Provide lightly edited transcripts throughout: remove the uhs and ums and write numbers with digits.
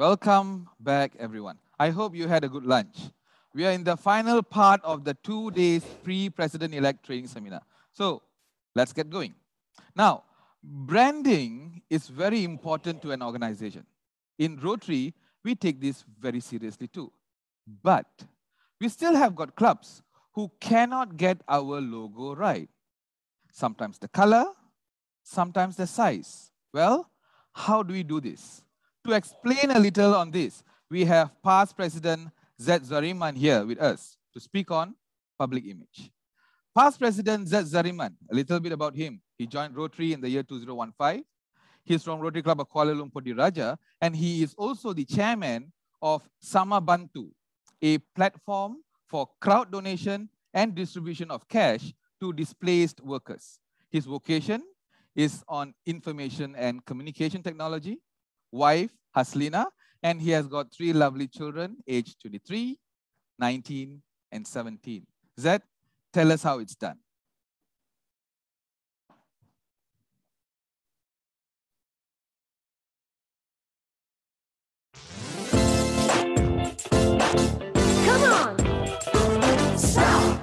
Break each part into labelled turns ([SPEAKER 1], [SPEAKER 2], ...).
[SPEAKER 1] Welcome back, everyone. I hope you had a good lunch. We are in the final part of the 2 days pre-President-elect training seminar. So let's get going. Now, branding is very important to an organization. In Rotary, we take this very seriously too. But we still have got clubs who cannot get our logo right. Sometimes the color, sometimes the size. Well, how do we do this? To explain a little on this, we have past President Z. Zariman here with us to speak on public image. Past President Z. Zariman, a little bit about him. He joined Rotary in the year 2015. He's from Rotary Club of Kuala Lumpur Diraja, and he is also the chairman of Sama Bantu, a platform for crowd donation and distribution of cash to displaced workers. His vocation is on information and communication technology, wife Haslina, and he has got 3 lovely children aged 23, 19, and 17. Zed, tell us how it's done.
[SPEAKER 2] Come on! Stop!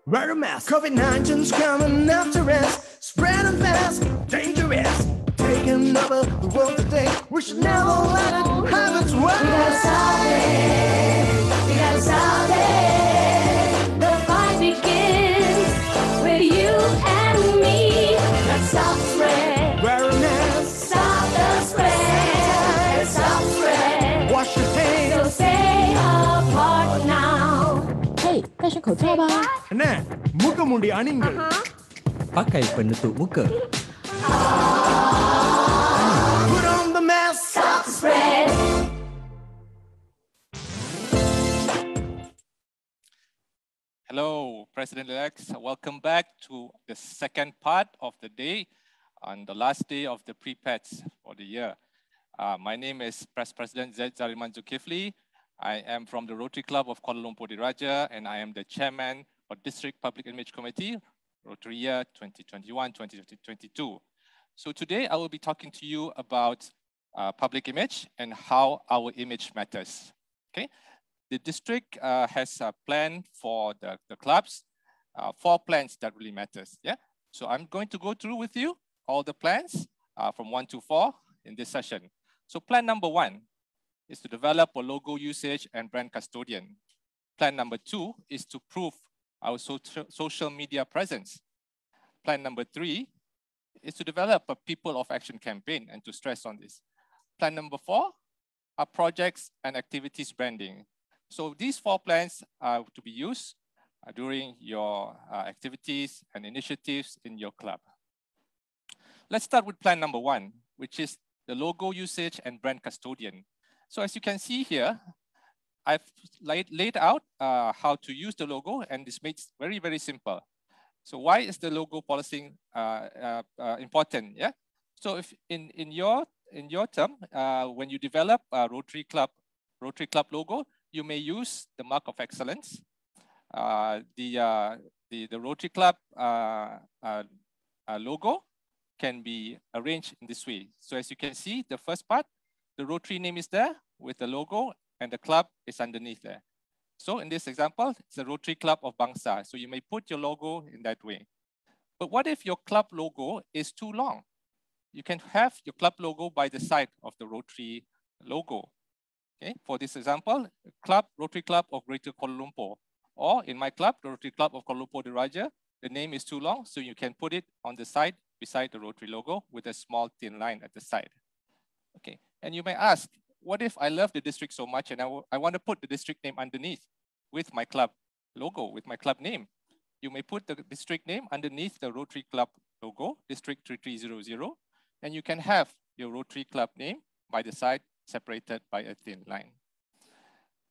[SPEAKER 3] Wear a mask. COVID-19's coming after us. Spreading fast, dangerous. Taking over the world today. We should never let it have its way.
[SPEAKER 2] We gotta stop it! We gotta stop it! The fight begins with you and me. Let's stop the spread.
[SPEAKER 3] Wear a mask.
[SPEAKER 2] Stop the spread. Stop the spread.
[SPEAKER 3] Wash your hands.
[SPEAKER 2] So stay apart now.
[SPEAKER 4] 嘿，戴上口罩吧。
[SPEAKER 3] Anak, muka mundi aninggal.
[SPEAKER 5] Pakai penutup muka.
[SPEAKER 3] Put on the mask.
[SPEAKER 2] Stop the spread.
[SPEAKER 6] Hello, President-elects. Welcome back to the second part of the day, on the last day of the pre-pets for the year. My name is President Z. Zariman Zulkifli. I am from the Rotary Club of Kuala Lumpur Diraja, and I am the chairman of District Public Image Committee, Rotary year 2021-2022. So today I will be talking to you about public image and how our image matters. Okay, the district has a plan for the clubs, 4 plans that really matters. Yeah, so I'm going to go through with you all the plans from 1 to 4 in this session. So plan number 1 is to develop a logo usage and brand custodian. Plan number 2 is to prove our social media presence. Plan number 3 is to develop a people of action campaign and to stress on this. Plan number 4 are projects and activities branding. So these 4 plans are to be used during your activities and initiatives in your club. Let's start with plan number 1, which is the logo usage and brand custodian. So as you can see here, I've laid out how to use the logo, and this makes very, very simple. So why is the logo policy important? Yeah. So if in your term, when you develop a Rotary Club logo, you may use the mark of excellence. The Rotary Club logo can be arranged in this way. So as you can see, the first part, the Rotary name is there with the logo, and the club is underneath there. So in this example, it's the Rotary Club of Bangsa. So you may put your logo in that way. But what if your club logo is too long? You can have your club logo by the side of the Rotary logo. Okay, for this example, Rotary Club of Greater Kuala Lumpur. Or in my club, the Rotary Club of Kuala Lumpur Diraja, the name is too long, so you can put it on the side beside the Rotary logo with a small thin line at the side. Okay, and you may ask, what if I love the district so much and I want to put the district name underneath with my club logo, with my club name? You may put the district name underneath the Rotary Club logo, District 3300, and you can have your Rotary Club name by the side separated by a thin line.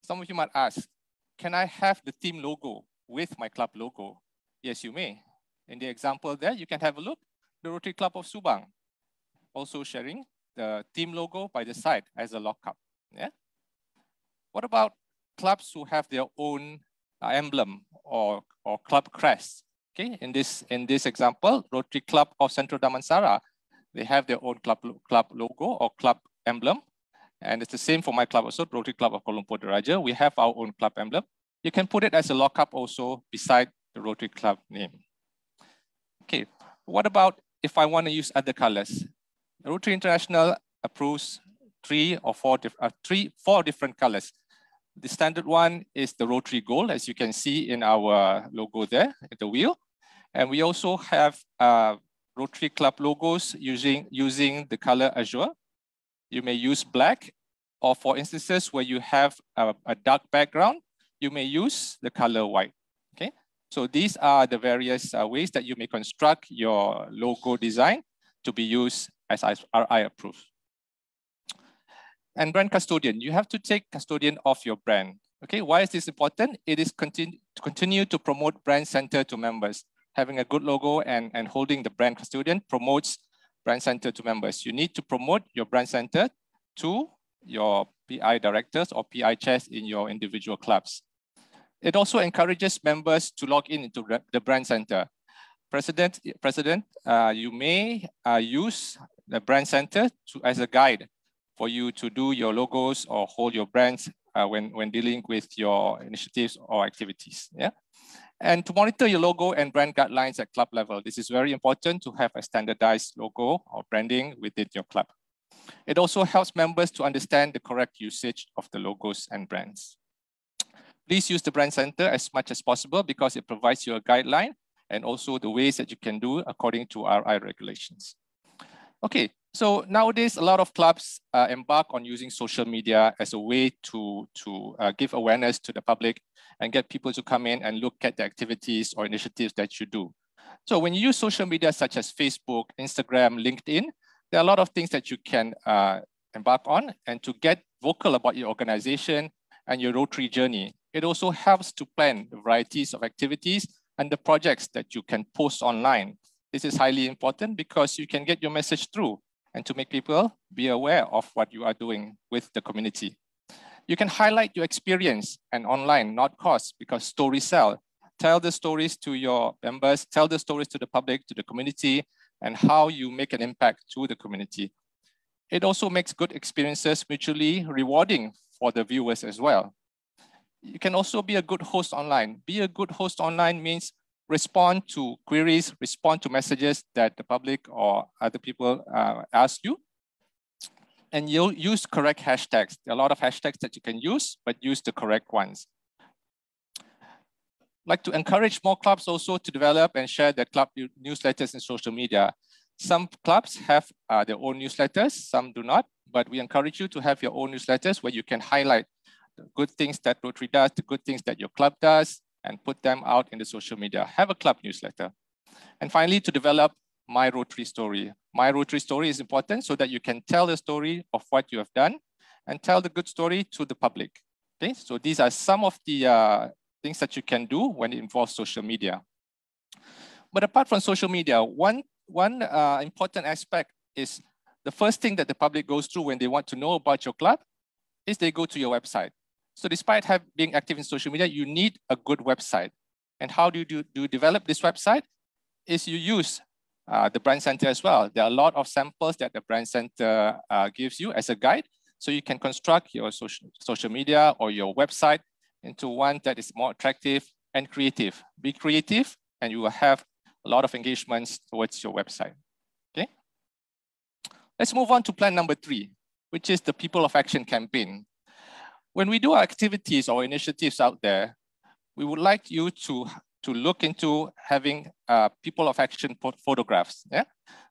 [SPEAKER 6] Some of you might ask, can I have the team logo with my club logo? Yes, you may. In the example there, you can have a look. The Rotary Club of Subang also sharing the team logo by the side as a lockup. Yeah. What about clubs who have their own emblem or club crest? Okay. In this example, Rotary Club of Central Damansara, they have their own club logo or club emblem, And it's the same for my club also, Rotary Club of Kuala Lumpur Diraja. We have our own club emblem. You can put it as a lockup also beside the Rotary Club name. Okay, what about if I want to use other colors? Rotary International approves four different colors. The standard one is the Rotary Gold, as you can see in our logo there, at the wheel. And we also have Rotary Club logos using the color azure. You may use black, or for instances where you have a dark background, you may use the color white. Okay, so these are the various ways that you may construct your logo design to be used as RI approved. And brand custodian, you have to take custodian of your brand. Okay, why is this important? It is continue to promote brand center to members. Having a good logo and holding the brand custodian promotes brand center to members. You need to promote your brand center to your PI directors or PI chairs in your individual clubs. It also encourages members to log into the brand center. President, you may use the brand center as a guide for you to do your logos or hold your brands when dealing with your initiatives or activities. Yeah. And to monitor your logo and brand guidelines at club level, this is very important to have a standardized logo or branding within your club. It also helps members to understand the correct usage of the logos and brands. Please use the brand center as much as possible because it provides you a guideline and also the ways that you can do according to RI regulations. Okay, so nowadays a lot of clubs embark on using social media as a way to give awareness to the public and get people to come in and look at the activities or initiatives that you do. So when you use social media such as Facebook, Instagram, LinkedIn, there are a lot of things that you can embark on and to get vocal about your organization and your Rotary journey. It also helps to plan the varieties of activities and the projects that you can post online. This is highly important because you can get your message through and to make people be aware of what you are doing with the community. You can highlight your experience and online, not cost, because stories sell. Tell the stories to your members, tell the stories to the public, to the community, and how you make an impact to the community. It also makes good experiences mutually rewarding for the viewers as well. You can also be a good host online. Be a good host online means respond to queries, respond to messages that the public or other people ask you. And you'll use correct hashtags. There are a lot of hashtags that you can use, but use the correct ones. I'd like to encourage more clubs also to develop and share their club newsletters in social media. Some clubs have their own newsletters, some do not, but we encourage you to have your own newsletters where you can highlight the good things that Rotary does, the good things that your club does, and put them out in the social media. Have a club newsletter. And finally, to develop My Rotary Story. My Rotary Story is important so that you can tell the story of what you have done and tell the good story to the public. Okay, so these are some of the things that you can do when it involves social media. But apart from social media, one important aspect is the first thing that the public goes through when they want to know about your club is they go to your website. So despite being active in social media, you need a good website. And how do you develop this website? Is you use the Brand Center as well. There are a lot of samples that the Brand Center gives you as a guide. So you can construct your social media or your website into one that is more attractive and creative. Be creative and you will have a lot of engagements towards your website. Okay. Let's move on to plan number 3, which is the People of Action campaign. When we do our activities or initiatives out there, we would like you to look into having People of Action photographs. Yeah?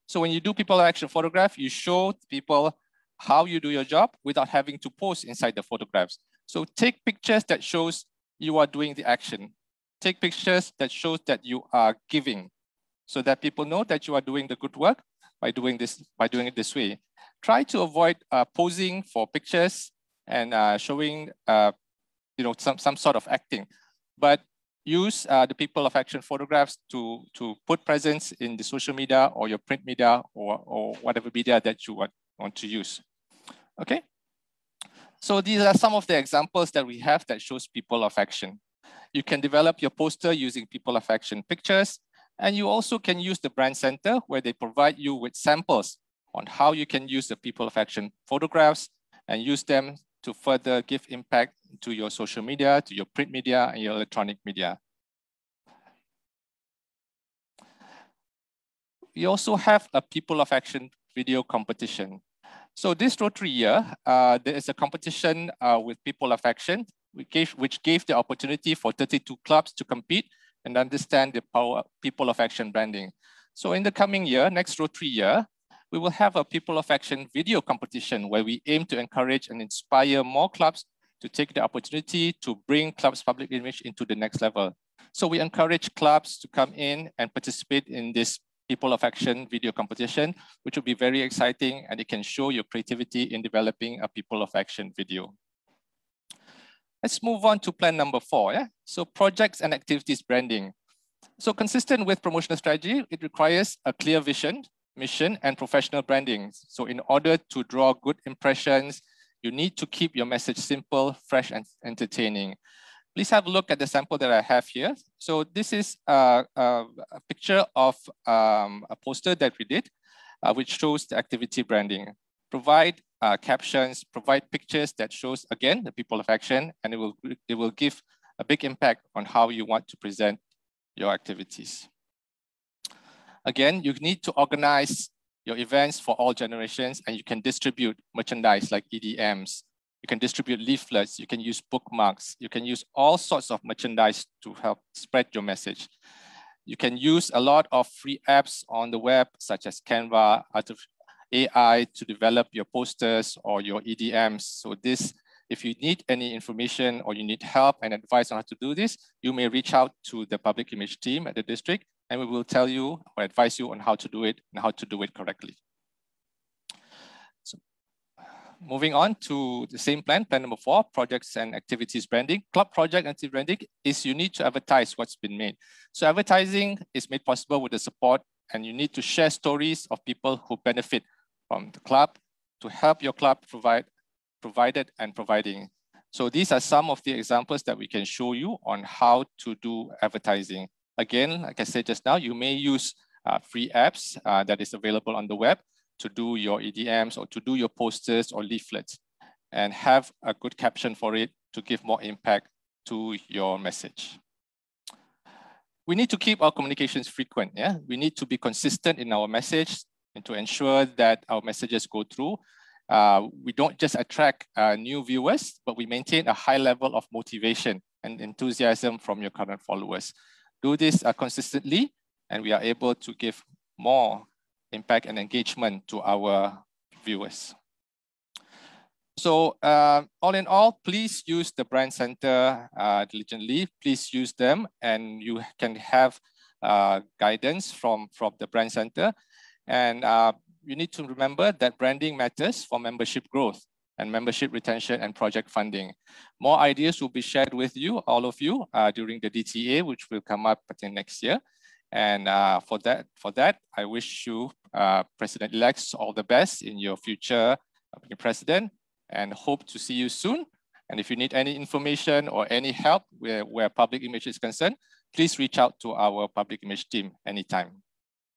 [SPEAKER 6] So when you do People of Action photograph, you show people how you do your job without having to post inside the photographs. So take pictures that shows you are doing the action. Take pictures that shows that you are giving so that people know that you are doing the good work by doing it this way. Try to avoid posing for pictures and showing some sort of acting, but use the People of Action photographs to put presence in the social media or your print media or whatever media that you want to use. Okay, so these are some of the examples that we have that shows People of Action. You can develop your poster using People of Action pictures, and you also can use the Brand Center where they provide you with samples on how you can use the People of Action photographs and use them to further give impact to your social media, to your print media, and your electronic media. We also have a People of Action video competition. So this Rotary year, there is a competition with People of Action, which gave the opportunity for 32 clubs to compete and understand the power People of Action branding. So in the coming year, next Rotary year, we will have a People of Action video competition where we aim to encourage and inspire more clubs to take the opportunity to bring clubs' public image into the next level. So we encourage clubs to come in and participate in this People of Action video competition, which will be very exciting, and it can show your creativity in developing a People of Action video. Let's move on to plan number 4. Yeah? So projects and activities branding. So consistent with promotional strategy, it requires a clear vision, mission, and professional branding. So in order to draw good impressions, you need to keep your message simple, fresh, and entertaining. Please have a look at the sample that I have here. So this is a picture of a poster that we did, which shows the activity branding. Provide captions, provide pictures that shows, again, the People of Action, and it will give a big impact on how you want to present your activities. Again, you need to organize your events for all generations, and you can distribute merchandise like EDMs. You can distribute leaflets, you can use bookmarks, you can use all sorts of merchandise to help spread your message. You can use a lot of free apps on the web, such as Canva, AI, to develop your posters or your EDMs. So this, if you need any information or you need help and advice on how to do this, you may reach out to the public image team at the district, and we will tell you or advise you on how to do it and how to do it correctly. So, moving on to the same plan, plan number 4, projects and activities branding. Club project and activity branding is you need to advertise what's been made. So advertising is made possible with the support, and you need to share stories of people who benefit from the club to help your club provided and providing. So these are some of the examples that we can show you on how to do advertising. Again, like I said just now, you may use free apps that is available on the web to do your EDMs or to do your posters or leaflets, and have a good caption for it to give more impact to your message. We need to keep our communications frequent. Yeah? We need to be consistent in our message and to ensure that our messages go through. We don't just attract new viewers, but we maintain a high level of motivation and enthusiasm from your current followers. Do this consistently, and we are able to give more impact and engagement to our viewers. So all in all, please use the Brand Center diligently. Please use them, and you can have guidance from the Brand Center. And you need to remember that branding matters for membership growth and membership retention and project funding. More ideas will be shared with you, all of you, during the DTA, which will come up I think next year. And for that, I wish you, President-elects, all the best in your future president, and hope to see you soon. And if you need any information or any help where public image is concerned, please reach out to our public image team anytime.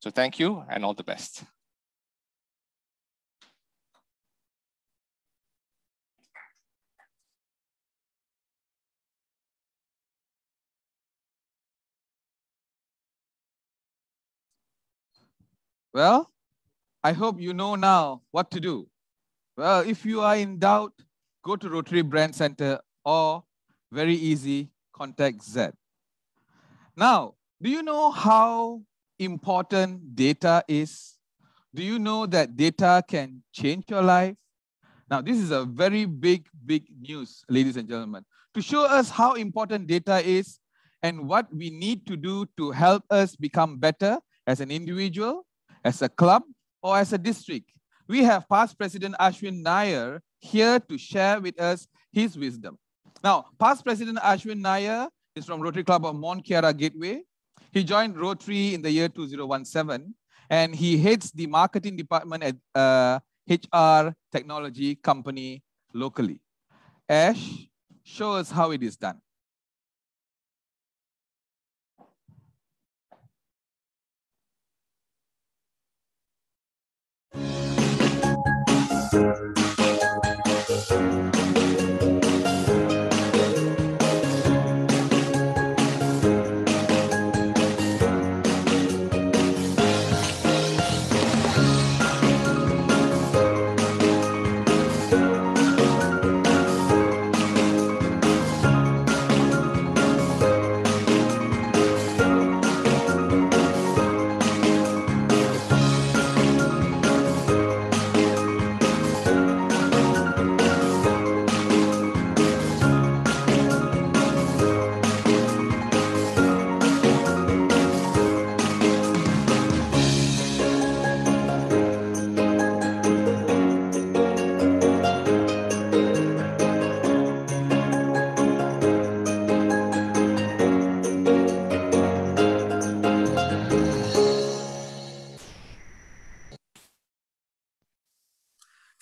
[SPEAKER 6] So thank you and all the best.
[SPEAKER 1] Well, I hope you know now what to do. Well, if you are in doubt, go to Rotary Brand Center, or very easy, contact Z. Now, do you know how important data is? Do you know that data can change your life? Now, this is a very big news, ladies and gentlemen. To show us how important data is and what we need to do to help us become better as an individual, as a club, or as a district, we have past President Ashwin Nair here to share with us his wisdom. Now, past President Ashwin Nair is from Rotary Club of Mont Kiara Gateway. He joined Rotary in the year 2017, and he heads the marketing department at HR technology company locally. Ash, show us how it is done.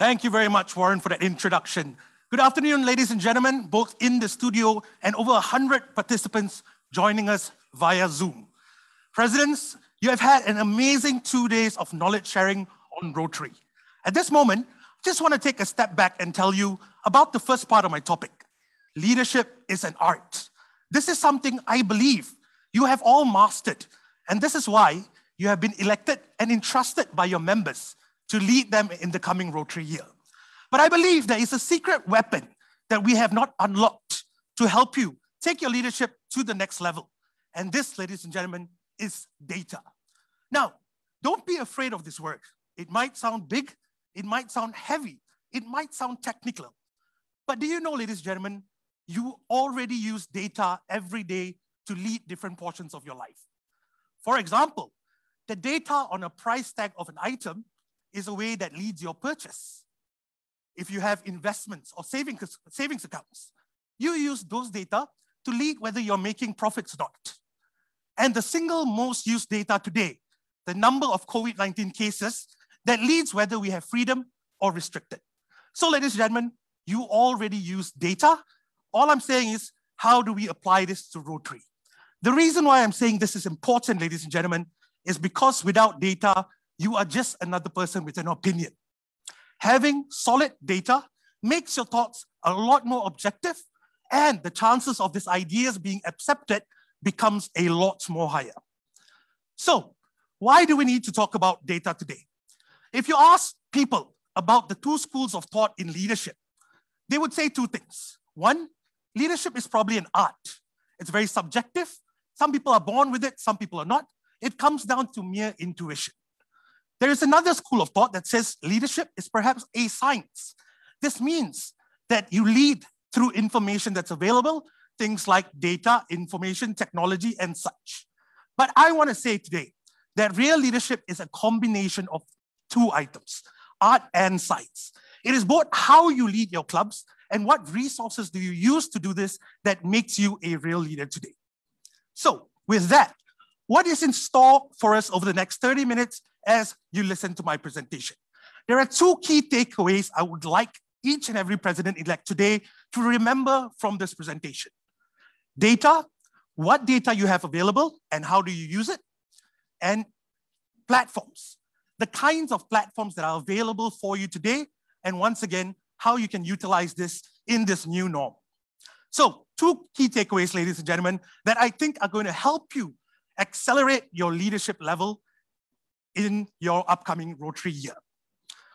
[SPEAKER 3] Thank you very much, Warren, for that introduction. Good afternoon, ladies and gentlemen, both in the studio and over 100 participants joining us via Zoom. Presidents, you have had an amazing 2 days of knowledge sharing on Rotary. At this moment, I just want to take a step back and tell you about the first part of my topic. Leadership is an art. This is something I believe you have all mastered, and this is why you have been elected and entrusted by your members to lead them in the coming Rotary year. But I believe there is a secret weapon that we have not unlocked to help you take your leadership to the next level. And this, ladies and gentlemen, is data. Now, don't be afraid of this word. It might sound big, it might sound heavy, it might sound technical. But do you know, ladies and gentlemen, you already use data every day to lead different portions of your life. For example, the data on a price tag of an item is a way that leads your purchase. If you have investments or savings accounts, you use those data to lead whether you're making profits or not. And the single most used data today, the number of COVID-19 cases, that leads whether we have freedom or restricted. So, ladies and gentlemen, you already use data. All I'm saying is, how do we apply this to Rotary? The reason why I'm saying this is important, ladies and gentlemen, is because without data, you are just another person with an opinion. Having solid data makes your thoughts a lot more objective, and the chances of these ideas being accepted becomes a lot more higher. So, why do we need to talk about data today? If you ask people about the two schools of thought in leadership, they would say two things. One, leadership is probably an art. It's very subjective. Some people are born with it, some people are not. It comes down to mere intuition. There is another school of thought that says leadership is perhaps a science. This means that you lead through information that's available, things like data, information, technology, and such. But I want to say today that real leadership is a combination of two items, art and science. It is both how you lead your clubs and what resources do you use to do this that makes you a real leader today. So with that, what is in store for us over the next 30 minutes as you listen to my presentation? There are two key takeaways I would like each and every president-elect today to remember from this presentation. Data, what data you have available and how do you use it? And platforms, the kinds of platforms that are available for you today, and once again, how you can utilize this in this new norm. So, two key takeaways, ladies and gentlemen, that I think are going to help you accelerate your leadership level in your upcoming Rotary year.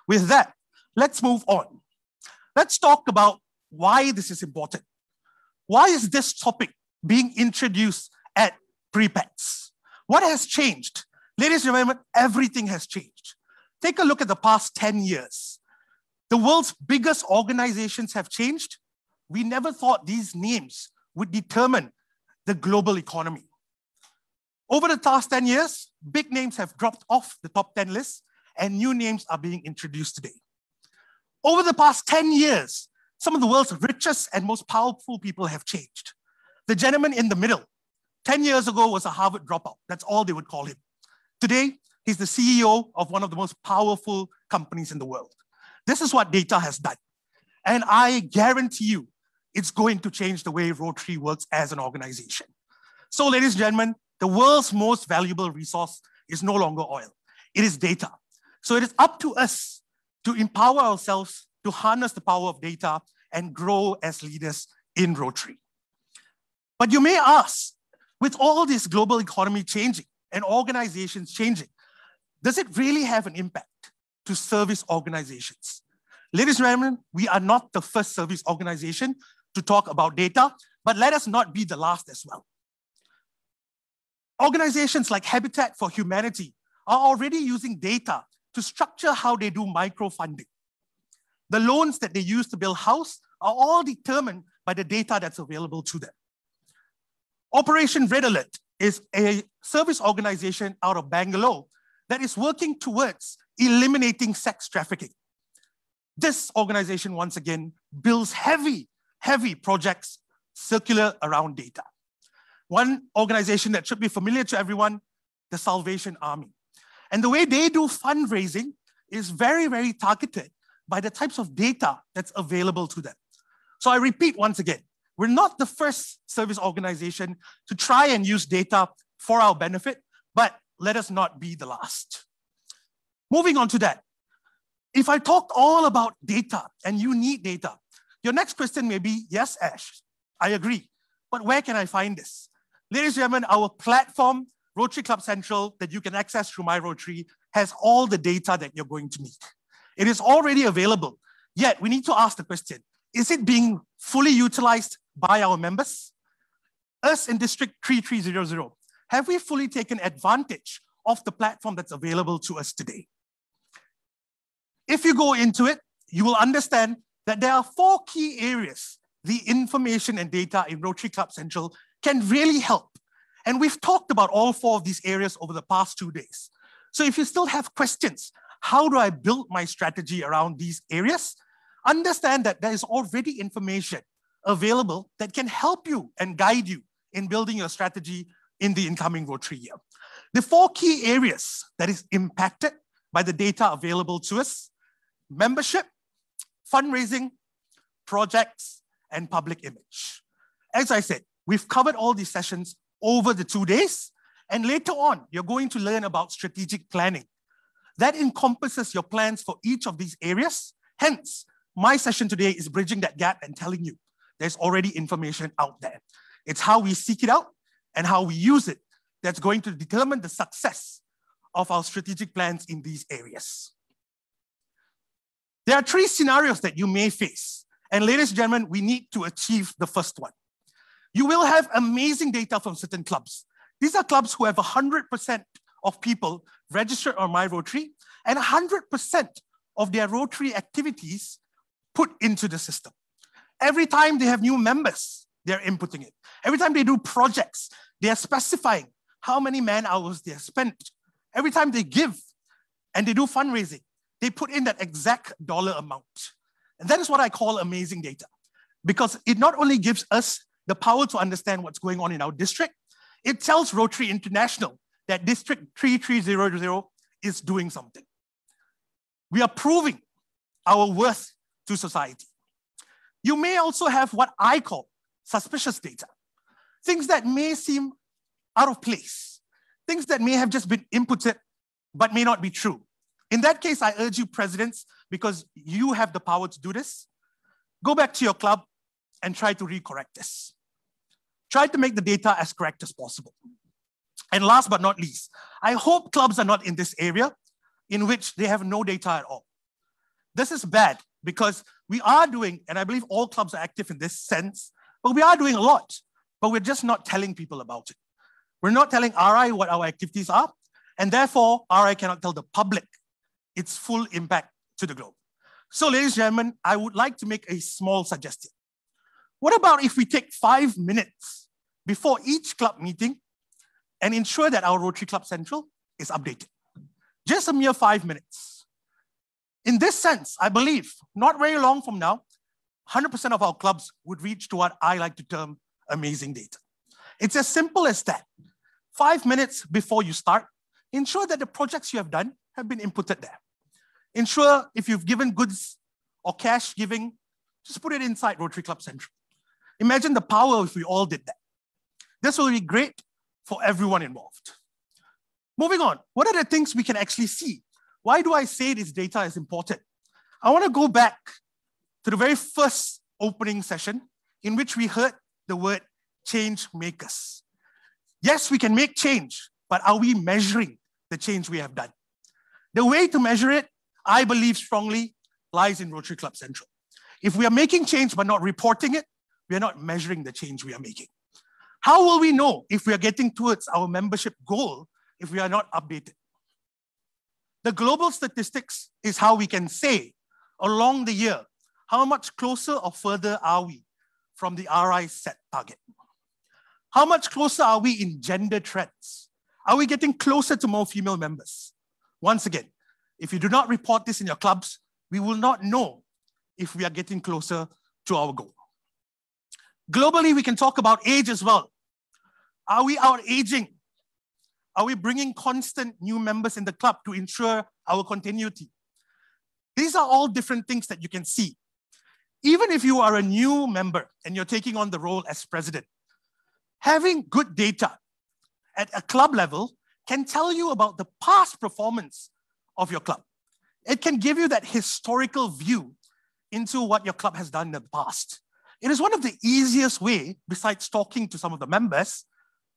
[SPEAKER 3] With that, let's move on. Let's talk about why this is important. Why is this topic being introduced at Pre-Pets? What has changed? Ladies and gentlemen, everything has changed. Take a look at the past 10 years. The world's biggest organizations have changed. We never thought these names would determine the global economy. Over the past 10 years, big names have dropped off the top 10 list and new names are being introduced today. Over the past 10 years, some of the world's richest and most powerful people have changed. The gentleman in the middle, 10 years ago was a Harvard dropout. That's all they would call him. Today, he's the CEO of one of the most powerful companies in the world. This is what data has done. And I guarantee you, it's going to change the way Rotary works as an organization. So, ladies and gentlemen, the world's most valuable resource is no longer oil. It is data. So it is up to us to empower ourselves to harness the power of data and grow as leaders in Rotary. But you may ask, with all this global economy changing and organizations changing, does it really have an impact to service organizations? Ladies and gentlemen, we are not the first service organization to talk about data, but let us not be the last as well. Organizations like Habitat for Humanity are already using data to structure how they do microfunding. The loans that they use to build house are all determined by the data that's available to them. Operation Red Alert is a service organization out of Bangalore that is working towards eliminating sex trafficking. This organization, once again, builds heavy projects circular around data. One organization that should be familiar to everyone, the Salvation Army. And the way they do fundraising is very, very targeted by the types of data that's available to them. So I repeat once again, we're not the first service organization to try and use data for our benefit, but let us not be the last. Moving on to that, if I talked all about data and you need data, your next question may be, yes, Ash, I agree, but where can I find this? Ladies and gentlemen, our platform, Rotary Club Central, that you can access through My Rotary, has all the data that you're going to need. It is already available, yet we need to ask the question, is it being fully utilized by our members? Us in District 3300, have we fully taken advantage of the platform that's available to us today? If you go into it, you will understand that there are 4 key areas the information and data in Rotary Club Central can really help. And we've talked about all 4 of these areas over the past 2 days. So if you still have questions, how do I build my strategy around these areas? Understand that there is already information available that can help you and guide you in building your strategy in the incoming Rotary year. The 4 key areas that is impacted by the data available to us: membership, fundraising, projects, and public image. As I said, we've covered all these sessions over the 2 days, and later on, you're going to learn about strategic planning. That encompasses your plans for each of these areas. Hence, my session today is bridging that gap and telling you there's already information out there. It's how we seek it out and how we use it that's going to determine the success of our strategic plans in these areas. There are 3 scenarios that you may face. And ladies and gentlemen, we need to achieve the first one. You will have amazing data from certain clubs. These are clubs who have 100% of people registered on My Rotary and 100% of their Rotary activities put into the system. Every time they have new members, they're inputting it. Every time they do projects, they are specifying how many man hours they have spent. Every time they give and they do fundraising, they put in that exact dollar amount. And that is what I call amazing data, because it not only gives us the power to understand what's going on in our district, it tells Rotary International that District 3300 is doing something. We are proving our worth to society. You may also have what I call suspicious data, things that may seem out of place, things that may have just been inputted but may not be true. In that case, I urge you, presidents, because you have the power to do this, go back to your club and try to recorrect this. Try to make the data as correct as possible. And last but not least, I hope clubs are not in this area in which they have no data at all. This is bad because we are doing, and I believe all clubs are active in this sense, but we are doing a lot, but we're just not telling people about it. We're not telling RI what our activities are, and therefore RI cannot tell the public its full impact to the globe. So ladies and gentlemen, I would like to make a small suggestion. What about if we take 5 minutes before each club meeting and ensure that our Rotary Club Central is updated? Just a mere 5 minutes. In this sense, I believe not very long from now, 100% of our clubs would reach to what I like to term amazing data. It's as simple as that. 5 minutes before you start, ensure that the projects you have done have been inputted there. Ensure if you've given goods or cash giving, just put it inside Rotary Club Central. Imagine the power if we all did that. This will be great for everyone involved. Moving on, what are the things we can actually see? Why do I say this data is important? I want to go back to the very first opening session in which we heard the word change makers. Yes, we can make change, but are we measuring the change we have done? The way to measure it, I believe strongly, lies in Rotary Club Central. If we are making change but not reporting it, we are not measuring the change we are making. How will we know if we are getting towards our membership goal if we are not updated? The global statistics is how we can say along the year, how much closer or further are we from the RI set target? How much closer are we in gender trends? Are we getting closer to more female members? Once again, if you do not report this in your clubs, we will not know if we are getting closer to our goal. Globally, we can talk about age as well. Are we out-aging? Are we bringing constant new members in the club to ensure our continuity? These are all different things that you can see. Even if you are a new member and you're taking on the role as president, having good data at a club level can tell you about the past performance of your club. It can give you that historical view into what your club has done in the past. It is one of the easiest ways, besides talking to some of the members,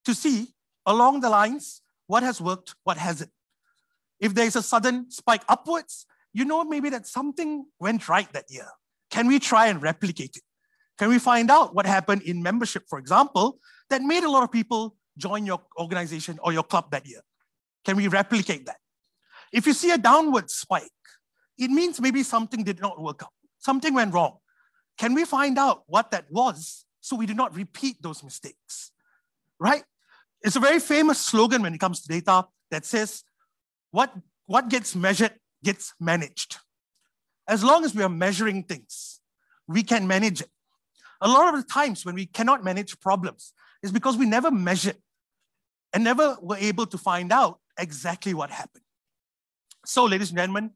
[SPEAKER 3] to see along the lines what has worked, what hasn't. If there is a sudden spike upwards, you know maybe that something went right that year. Can we try and replicate it? Can we find out what happened in membership, for example, that made a lot of people join your organization or your club that year? Can we replicate that? If you see a downward spike, it means maybe something did not work out. Something went wrong. Can we find out what that was so we do not repeat those mistakes? Right? It's a very famous slogan when it comes to data that says, what gets measured gets managed. As long as we are measuring things, we can manage it. A lot of the times when we cannot manage problems is because we never measured and never were able to find out exactly what happened. So, ladies and gentlemen,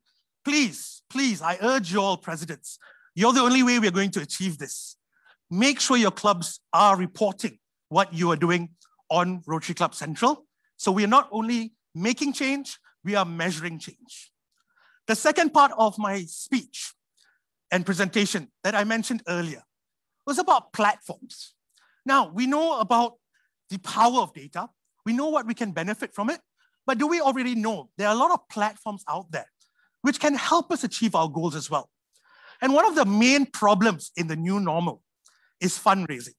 [SPEAKER 3] please, I urge you all presidents, you're the only way we're going to achieve this. Make sure your clubs are reporting what you are doing on Rotary Club Central. So we are not only making change, we are measuring change. The second part of my speech and presentation that I mentioned earlier was about platforms. Now, we know about the power of data. We know what we can benefit from it. But do we already know there are a lot of platforms out there which can help us achieve our goals as well? And one of the main problems in the new normal is fundraising.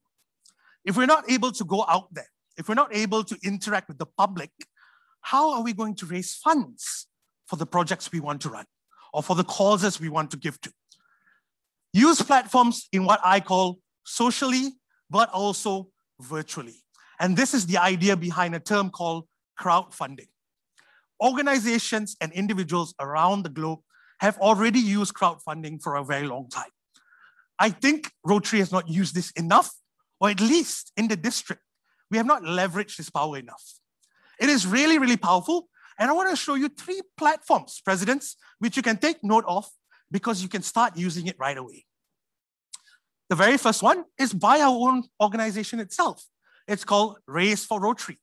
[SPEAKER 3] If we're not able to go out there, if we're not able to interact with the public, how are we going to raise funds for the projects we want to run or for the causes we want to give to? Use platforms in what I call socially, but also virtually. And this is the idea behind a term called crowdfunding. Organizations and individuals around the globe have already used crowdfunding for a very long time. I think Rotary has not used this enough, or at least in the district, we have not leveraged this power enough. It is really, really powerful. And I want to show you 3 platforms, presidents, which you can take note of because you can start using it right away. The very first one is by our own organization itself. It's called Raise for Rotary.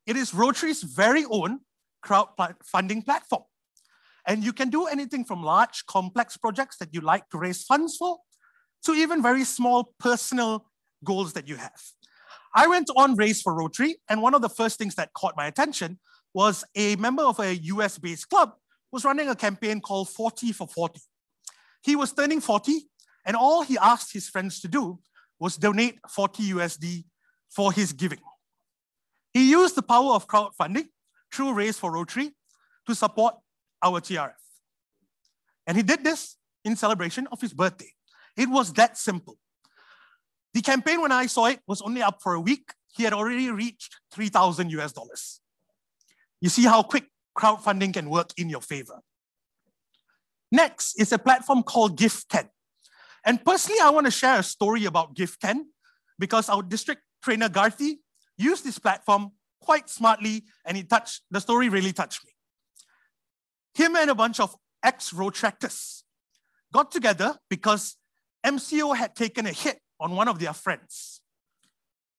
[SPEAKER 3] It is Rotary's very own crowdfunding platform. And you can do anything from large, complex projects that you like to raise funds for, to even very small personal goals that you have. I went on Raise for Rotary, and one of the first things that caught my attention was a member of a US-based club was running a campaign called 40 for 40. He was turning 40, and all he asked his friends to do was donate 40 USD for his giving. He used the power of crowdfunding through Raise for Rotary to support our TRF. And he did this in celebration of his birthday. It was that simple. The campaign, when I saw it, was only up for a week. He had already reached 3,000 US dollars. You see how quick crowdfunding can work in your favor. Next is a platform called Gift 10. And personally, I want to share a story about Gift 10 because our district trainer, Garthi, used this platform quite smartly, and the story really touched me. Him and a bunch of ex-Rotractors got together because MCO had taken a hit on one of their friends.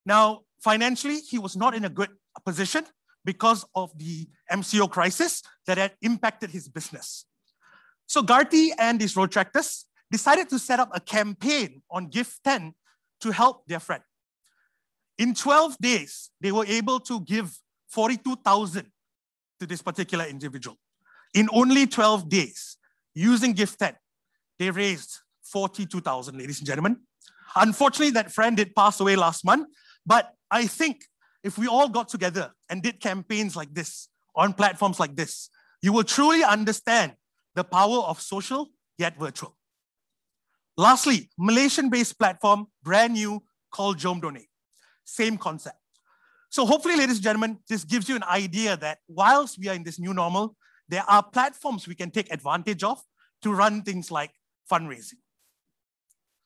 [SPEAKER 3] Now, financially, he was not in a good position because of the MCO crisis that had impacted his business. So Garthi and his Rotractors decided to set up a campaign on Gift 10 to help their friend. In 12 days, they were able to give 42,000 to this particular individual. In only 12 days, using Gift 10, they raised 42,000, ladies and gentlemen. Unfortunately, that friend did pass away last month, but I think if we all got together and did campaigns like this, on platforms like this, you will truly understand the power of social yet virtual. Lastly, Malaysian-based platform, brand new, called Jom Donate. Same concept. So hopefully, ladies and gentlemen, this gives you an idea that whilst we are in this new normal, there are platforms we can take advantage of to run things like fundraising.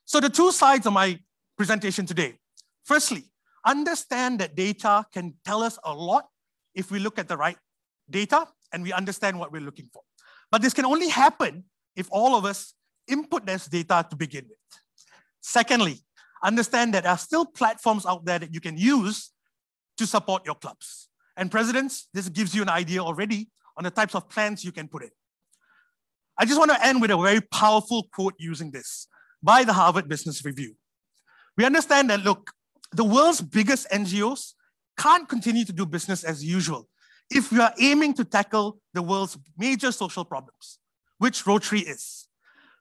[SPEAKER 3] So the 2 sides of my presentation today. Firstly, understand that data can tell us a lot if we look at the right data and we understand what we're looking for. But this can only happen if all of us input this data to begin with. Secondly, understand that there are still platforms out there that you can use to support your clubs. And presidents, this gives you an idea already on the types of plans you can put in. I just want to end with a very powerful quote using this by the Harvard Business Review. We understand that, look, the world's biggest NGOs can't continue to do business as usual if we are aiming to tackle the world's major social problems, which Rotary is.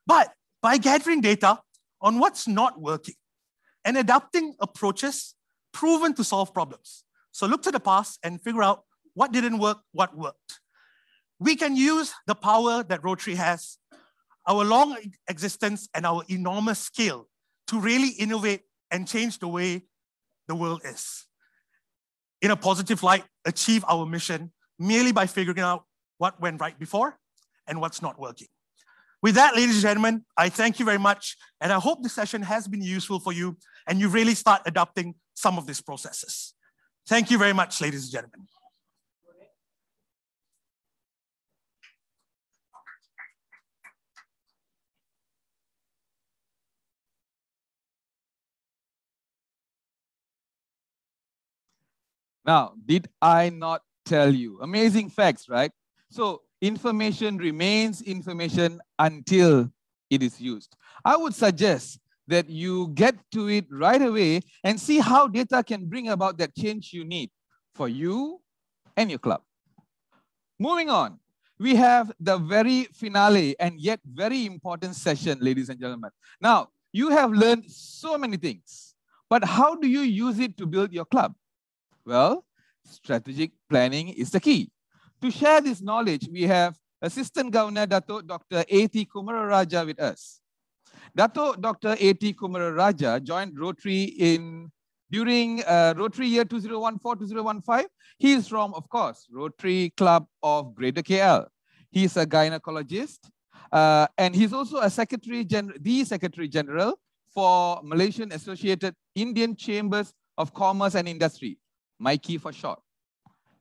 [SPEAKER 3] But by gathering data on what's not working and adapting approaches proven to solve problems. So look to the past and figure out what didn't work, what worked. We can use the power that Rotary has, our long existence and our enormous scale to really innovate and change the way the world is. In a positive light, achieve our mission merely by figuring out what went right before and what's not working. With that, ladies and gentlemen, I thank you very much, and I hope this session has been useful for you and you really start adopting some of these processes. Thank you very much, ladies and gentlemen.
[SPEAKER 1] Now, did I not tell you? Amazing facts, right? So information remains information until it is used. I would suggest that you get to it right away and see how data can bring about that change you need for you and your club. Moving on, we have the very finale and yet very important session, ladies and gentlemen. Now, you have learned so many things, but how do you use it to build your club? Well, strategic planning is the key. To share this knowledge, we have Assistant Governor Dato Dr. A.T. Kumararaja with us. Dato Dr. A.T. Kumararaja joined Rotary during Rotary year 2014-2015. He is from, of course, Rotary Club of Greater KL. He is a gynecologist, and he's also a Secretary General for Malaysian Associated Indian Chambers of Commerce and Industry, MICI for short.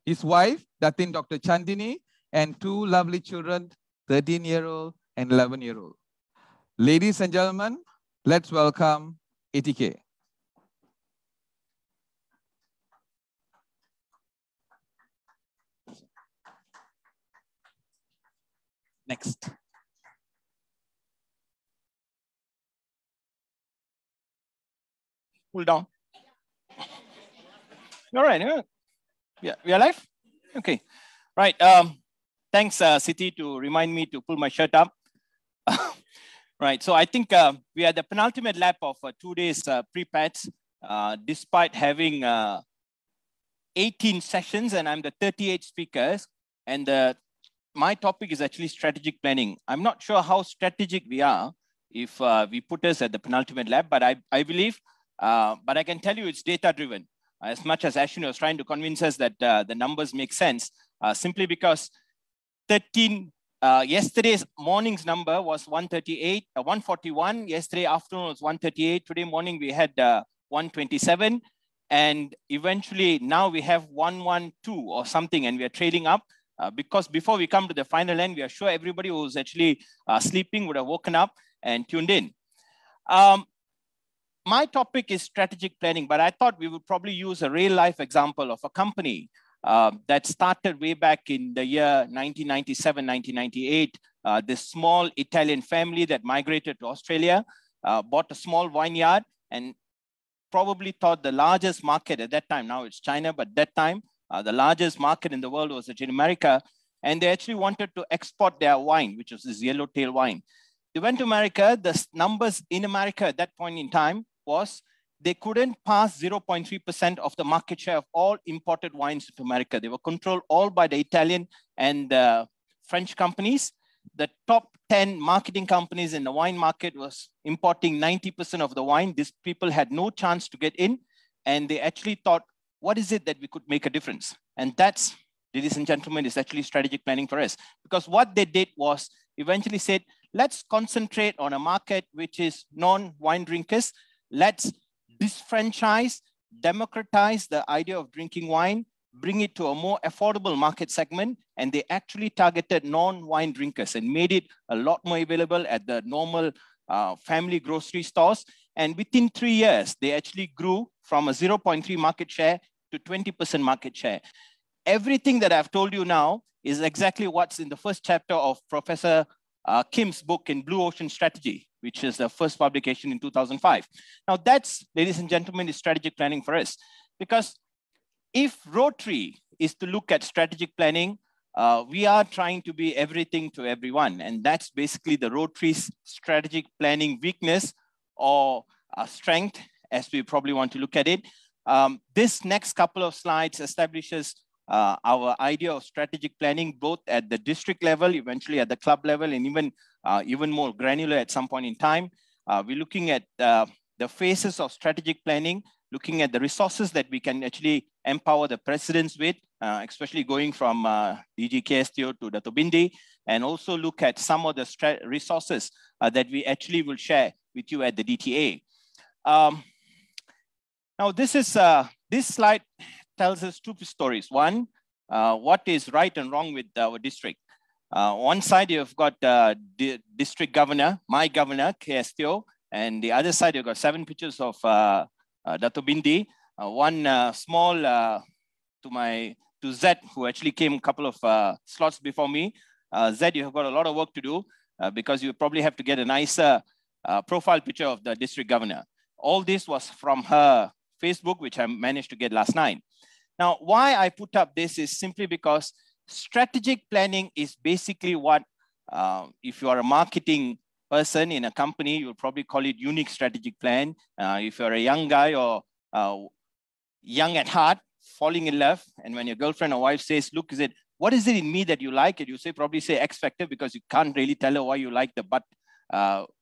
[SPEAKER 1] His wife, Datin Dr. Chandini, and two lovely children, 13-year-old and 11-year-old. Ladies and gentlemen, let's welcome ATK. Next.
[SPEAKER 7] Cool down. All right. Yeah, we are live? Okay. Right. Thanks, Siti, to remind me to pull my shirt up. Right. So I think we are at the penultimate lap of 2 days pre-pats, despite having 18 sessions, and I'm the 38th speakers. And my topic is actually strategic planning. I'm not sure how strategic we are if we put us at the penultimate lap, but I believe, but I can tell you it's data-driven. As much as Ashwin was trying to convince us that the numbers make sense, simply because yesterday's morning's number was 141. Yesterday afternoon was 138. Today morning we had 127. And eventually now we have 112 or something, and we are trading up because before we come to the final end, we are sure everybody who was actually sleeping would have woken up and tuned in. My topic is strategic planning, but I thought we would probably use a real life example of a company that started way back in the year 1997, 1998. This small Italian family that migrated to Australia, bought a small vineyard and probably thought the largest market at that time, now it's China, but that time, the largest market in the world was in America. And they actually wanted to export their wine, which was this yellowtail wine. They went to America. The numbers in America at that point in time was they couldn't pass 0.3% of the market share of all imported wines to America. They were controlled all by the Italian and French companies. The top 10 marketing companies in the wine market was importing 90% of the wine. These people had no chance to get in. And they actually thought, what is it that we could make a difference? And that's, ladies and gentlemen, is actually strategic planning for us. Because what they did was eventually said, let's concentrate on a market which is non-wine drinkers. Let's disfranchise, democratize the idea of drinking wine, bring it to a more affordable market segment, and they actually targeted non-wine drinkers and made it a lot more available at the normal family grocery stores. And within 3 years, they actually grew from a 0.3 market share to 20% market share. Everything that I've told you now is exactly what's in the first chapter of Professor Kim's book in Blue Ocean Strategy, which is the first publication in 2005. Now that's, ladies and gentlemen, is strategic planning for us. Because if Rotary is to look at strategic planning, we are trying to be everything to everyone. And that's basically the Rotary's strategic planning weakness or strength, as we probably want to look at it. This next couple of slides establishes our idea of strategic planning, both at the district level, eventually at the club level, and even more granular at some point in time. We're looking at the phases of strategic planning, looking at the resources that we can actually empower the presidents with, especially going from DG KSTO to Dato Bindi, and also look at some of the resources that we actually will share with you at the DTA. Now this slide tells us two stories. One, what is right and wrong with our district. One side you've got the district governor, my governor, KSTO, and the other side you've got 7 pictures of Dato Bindi. One small to Zed, who actually came a couple of slots before me. Zed, you have got a lot of work to do because you probably have to get a nicer profile picture of the district governor. All this was from her Facebook, which I managed to get last night. Now, why I put up this is simply because strategic planning is basically what, if you are a marketing person in a company, you'll probably call it unique strategic plan. If you're a young guy or young at heart, falling in love, and when your girlfriend or wife says, look, what is it in me that you like? And you probably say X factor because you can't really tell her why you like the butt,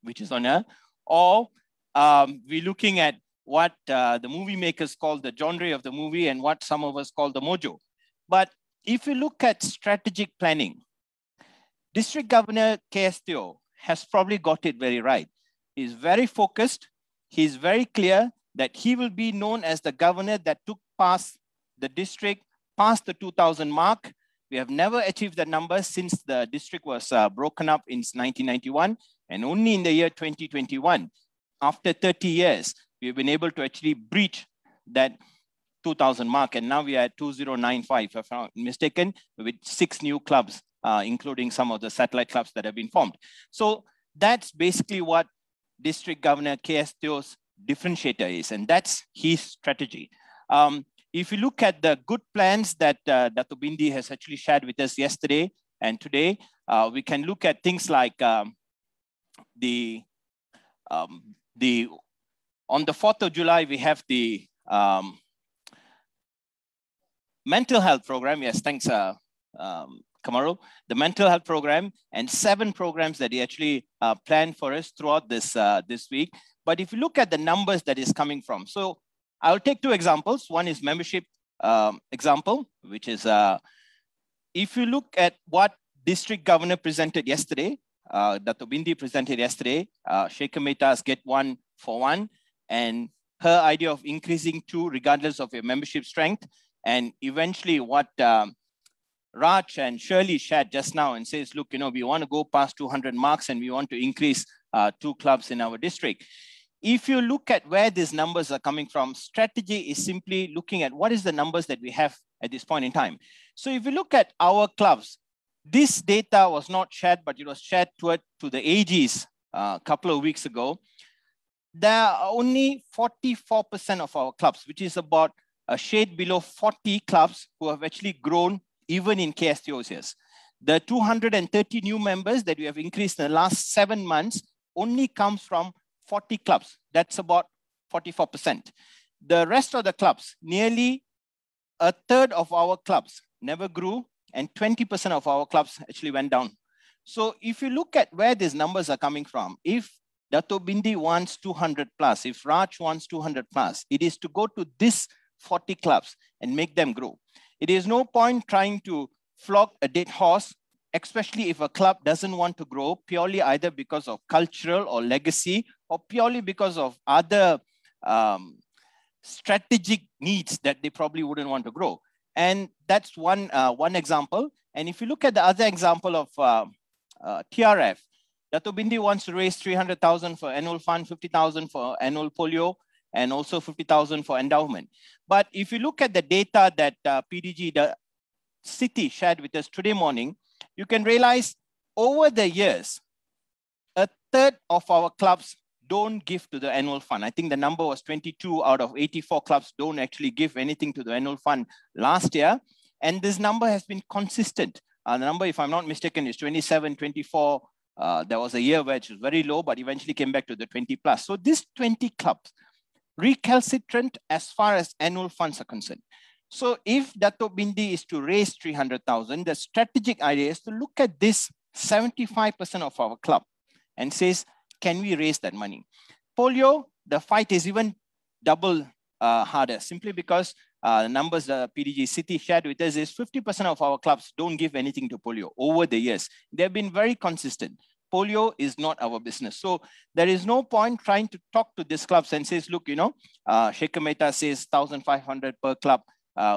[SPEAKER 7] which is on her. Or we're looking at what the movie makers call the genre of the movie and what some of us call the mojo. But if you look at strategic planning, District Governor KSTO has probably got it very right. He's very focused. He's very clear that he will be known as the governor that took past the district, past the 2000 mark. We have never achieved that number since the district was broken up in 1991. And only in the year 2021, after 30 years, we've been able to actually breach that 2000 mark. And now we are at 2095, if I'm not mistaken, with 6 new clubs, including some of the satellite clubs that have been formed. So that's basically what District Governor KSTO's differentiator is, and that's his strategy. If you look at the good plans that Dato Bindi has actually shared with us yesterday and today, we can look at things like on the 4th of July, we have the mental health program. Yes, thanks, Kamaru. The mental health program and 7 programs that he actually planned for us throughout this week. But if you look at the numbers that is coming from, so I'll take 2 examples. One is membership example, which is if you look at what District Governor presented yesterday, Dato Bindi presented yesterday, Sheikh Mehta's get 1 for 1, and her idea of increasing 2 regardless of your membership strength, and eventually what Raj and Shirley shared just now and says, look, we want to go past 200 marks and we want to increase 2 clubs in our district. If you look at where these numbers are coming from, strategy is simply looking at what is the numbers that we have at this point in time. So if you look at our clubs, this data was not shared, but it was shared to the AGs a couple of weeks ago. There are only 44% of our clubs, which is about a shade below 40 clubs who have actually grown even in KSTO's years. The 230 new members that we have increased in the last 7 months only comes from 40 clubs. That's about 44%. The rest of the clubs, nearly a third of our clubs never grew, and 20% of our clubs actually went down. So if you look at where these numbers are coming from, if Dato Bindi wants 200 plus, if Raj wants 200 plus, it is to go to this 40 clubs and make them grow. It is no point trying to flog a dead horse, especially if a club doesn't want to grow purely either because of cultural or legacy or purely because of other strategic needs that they probably wouldn't want to grow. And that's one example. And if you look at the other example of TRF, Dato Bindi wants to raise 300,000 for annual fund, 50,000 for annual polio, and also 50,000 for endowment. But if you look at the data that PDG, the city, shared with us today morning, you can realize over the years, a third of our clubs don't give to the annual fund. I think the number was 22 out of 84 clubs don't actually give anything to the annual fund last year. And this number has been consistent. The number, if I'm not mistaken, is 27, 24. There was a year where it was very low, but eventually came back to the 20 plus. So these 20 clubs, recalcitrant as far as annual funds are concerned. So if Dato Bindi is to raise 300,000, the strategic idea is to look at this 75% of our club and says, can we raise that money? Polio, the fight is even double harder, simply because the numbers the PDG city shared with us is 50% of our clubs don't give anything to polio over the years. They've been very consistent. Polio is not our business. So there is no point trying to talk to these clubs and says, look, Sheikh Mehta says 1,500 per club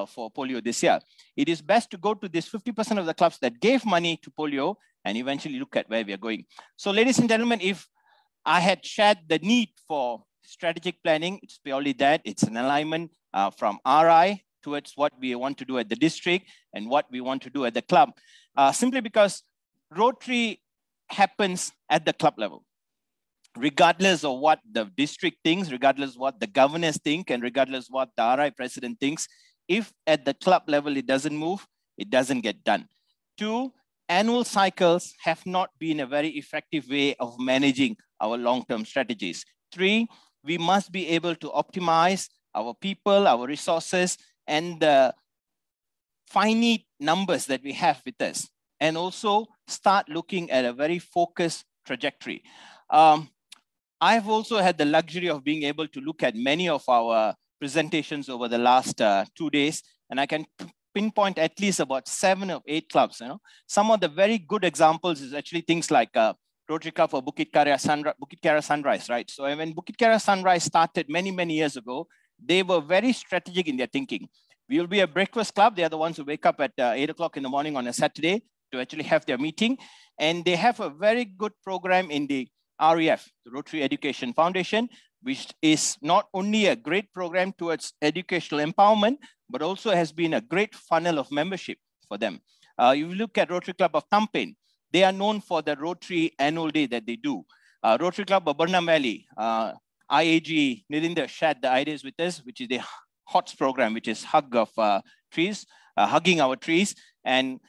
[SPEAKER 7] for polio this year. It is best to go to this 50% of the clubs that gave money to polio and eventually look at where we are going. So ladies and gentlemen, if I had shared the need for strategic planning, it's purely that. It's an alignment from RI towards what we want to do at the district and what we want to do at the club. Simply because Rotary happens at the club level. Regardless of what the district thinks, regardless of what the governors think, and regardless of what the RI president thinks, if at the club level it doesn't move, it doesn't get done. 2, annual cycles have not been a very effective way of managing our long-term strategies. 3, we must be able to optimize our people, our resources, and the finite numbers that we have with us, and also start looking at a very focused trajectory. I've also had the luxury of being able to look at many of our presentations over the last 2 days, and I can pinpoint at least about 7 or 8 clubs. Some of the very good examples is actually things like Rotary Club for Bukit Kara Sunrise, right? So when Bukit Kara Sunrise started many, many years ago, they were very strategic in their thinking. We will be a breakfast club. They are the ones who wake up at 8 o'clock in the morning on a Saturday to actually have their meeting. And they have a very good program in the REF, the Rotary Education Foundation, which is not only a great program towards educational empowerment, but also has been a great funnel of membership for them. You look at Rotary Club of Tampin, they are known for the Rotary Annual Day that they do. Rotary Club of Burnham Valley, IAG, Nirinder shared the ideas with us, which is the HOTS program, which is hug of trees, hugging our trees, and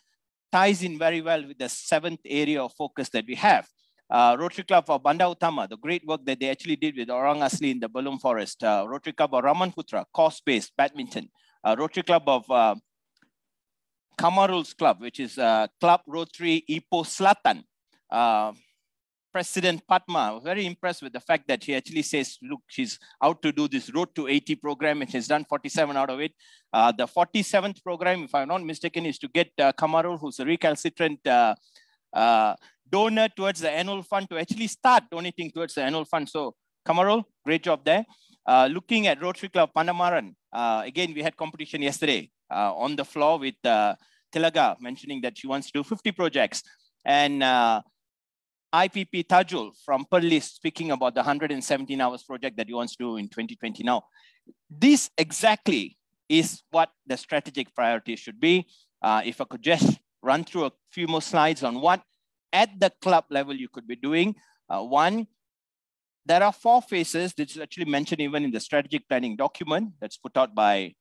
[SPEAKER 7] ties in very well with the 7th area of focus that we have. Rotary Club of Banda Utama, the great work that they actually did with Orang Asli in the Belum Forest. Rotary Club of Ramanputra, course-based badminton. Rotary Club of Kamarul's Club, which is Club Rotary Ipoh Selatan. President Padma, very impressed with the fact that she actually says, look, she's out to do this Road to 80 program, and she's done 47 out of it. The 47th program, if I'm not mistaken, is to get Kamarul, who's a recalcitrant donor towards the annual fund, to actually start donating towards the annual fund. So Kamarul, great job there. Looking at Rotary Club Pandamaran, again, we had competition yesterday on the floor with Tilaga mentioning that she wants to do 50 projects. And IPP Tajul from Perlis speaking about the 117 hours project that he wants to do in 2020 now. This exactly is what the strategic priority should be. If I could just run through a few more slides on what at the club level you could be doing. One, there are 4 phases. This is actually mentioned even in the strategic planning document that's put out by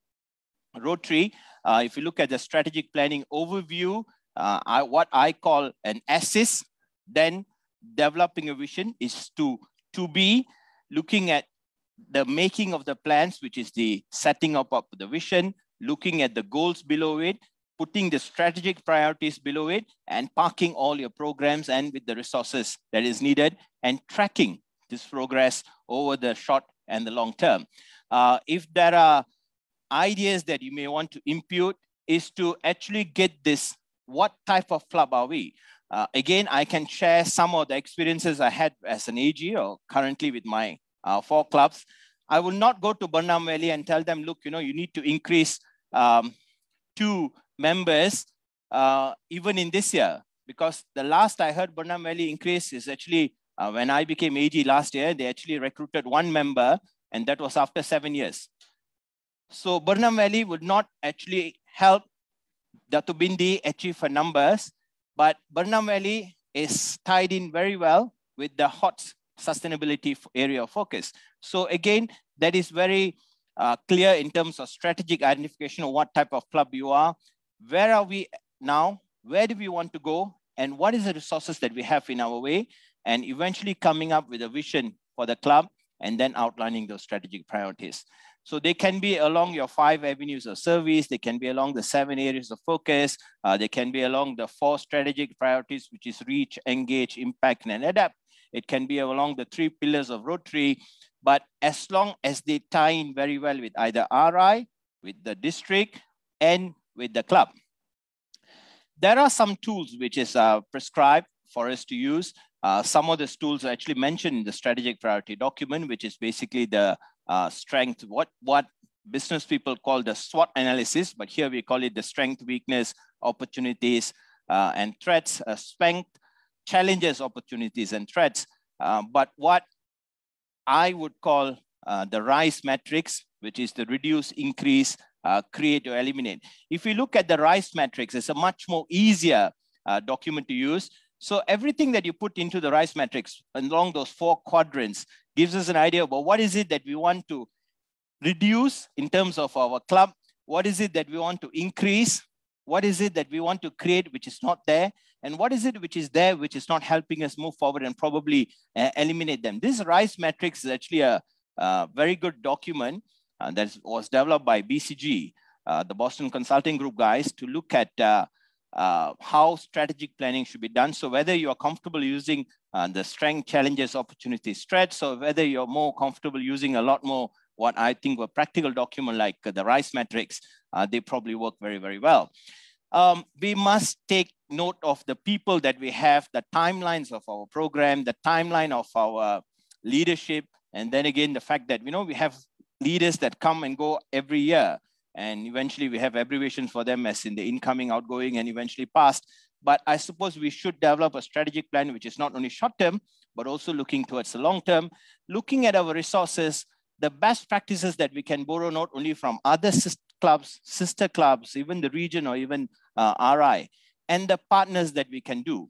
[SPEAKER 7] Rotary. If you look at the strategic planning overview, what I call an assist, then developing a vision is to be looking at the making of the plans, which is the setting up of the vision, looking at the goals below it, putting the strategic priorities below it, and parking all your programs and with the resources that is needed, and tracking this progress over the short and the long term. If there are ideas that you may want to impute, is to actually get this, what type of club are we? Again, I can share some of the experiences I had as an AG or currently with my 4 clubs. I will not go to Burnham Valley and tell them, look, you need to increase 2 members even in this year, because the last I heard Burnham Valley increase is actually when I became AG last year, they actually recruited 1 member, and that was after 7 years. So Burnham Valley would not actually help Dr. Bindi achieve her numbers, but Burnham Valley is tied in very well with the hot sustainability area of focus. So again, that is very clear in terms of strategic identification of what type of club you are. Where are we now? Where do we want to go? And what is the resources that we have in our way? And eventually coming up with a vision for the club and then outlining those strategic priorities. So they can be along your 5 avenues of service. They can be along the 7 areas of focus. They can be along the 4 strategic priorities, which is reach, engage, impact, and adapt. It can be along the 3 pillars of Rotary. But as long as they tie in very well with either RI, with the district, and with the club. There are some tools which is prescribed for us to use. Some of these tools are actually mentioned in the strategic priority document, which is basically the strength, what business people call the SWOT analysis, but here we call it the strength, weakness, opportunities, and threats, strength, challenges, opportunities, and threats. But what I would call the RISE matrix, which is the reduce, increase, create, or eliminate. If we look at the RISE matrix, it's a much more easier document to use. So everything that you put into the RISE matrix along those 4 quadrants gives us an idea about what is it that we want to reduce in terms of our club, what is it that we want to increase, what is it that we want to create which is not there, and what is it which is there which is not helping us move forward and probably eliminate them. This RISE matrix is actually a very good document that was developed by BCG, the Boston Consulting Group guys, to look at how strategic planning should be done. So whether you are comfortable using the strength, challenges, opportunities, threats, or whether you're more comfortable using a lot more what I think were practical document like the RISE matrix, they probably work very, very well. We must take note of the people that we have, the timelines of our program, the timeline of our leadership, and then again, the fact that, we have leaders that come and go every year. And eventually we have abbreviations for them as in the incoming, outgoing, and eventually past. But I suppose we should develop a strategic plan, which is not only short-term, but also looking towards the long-term, looking at our resources, the best practices that we can borrow, not only from other sister clubs, even the region or even RI, and the partners that we can do.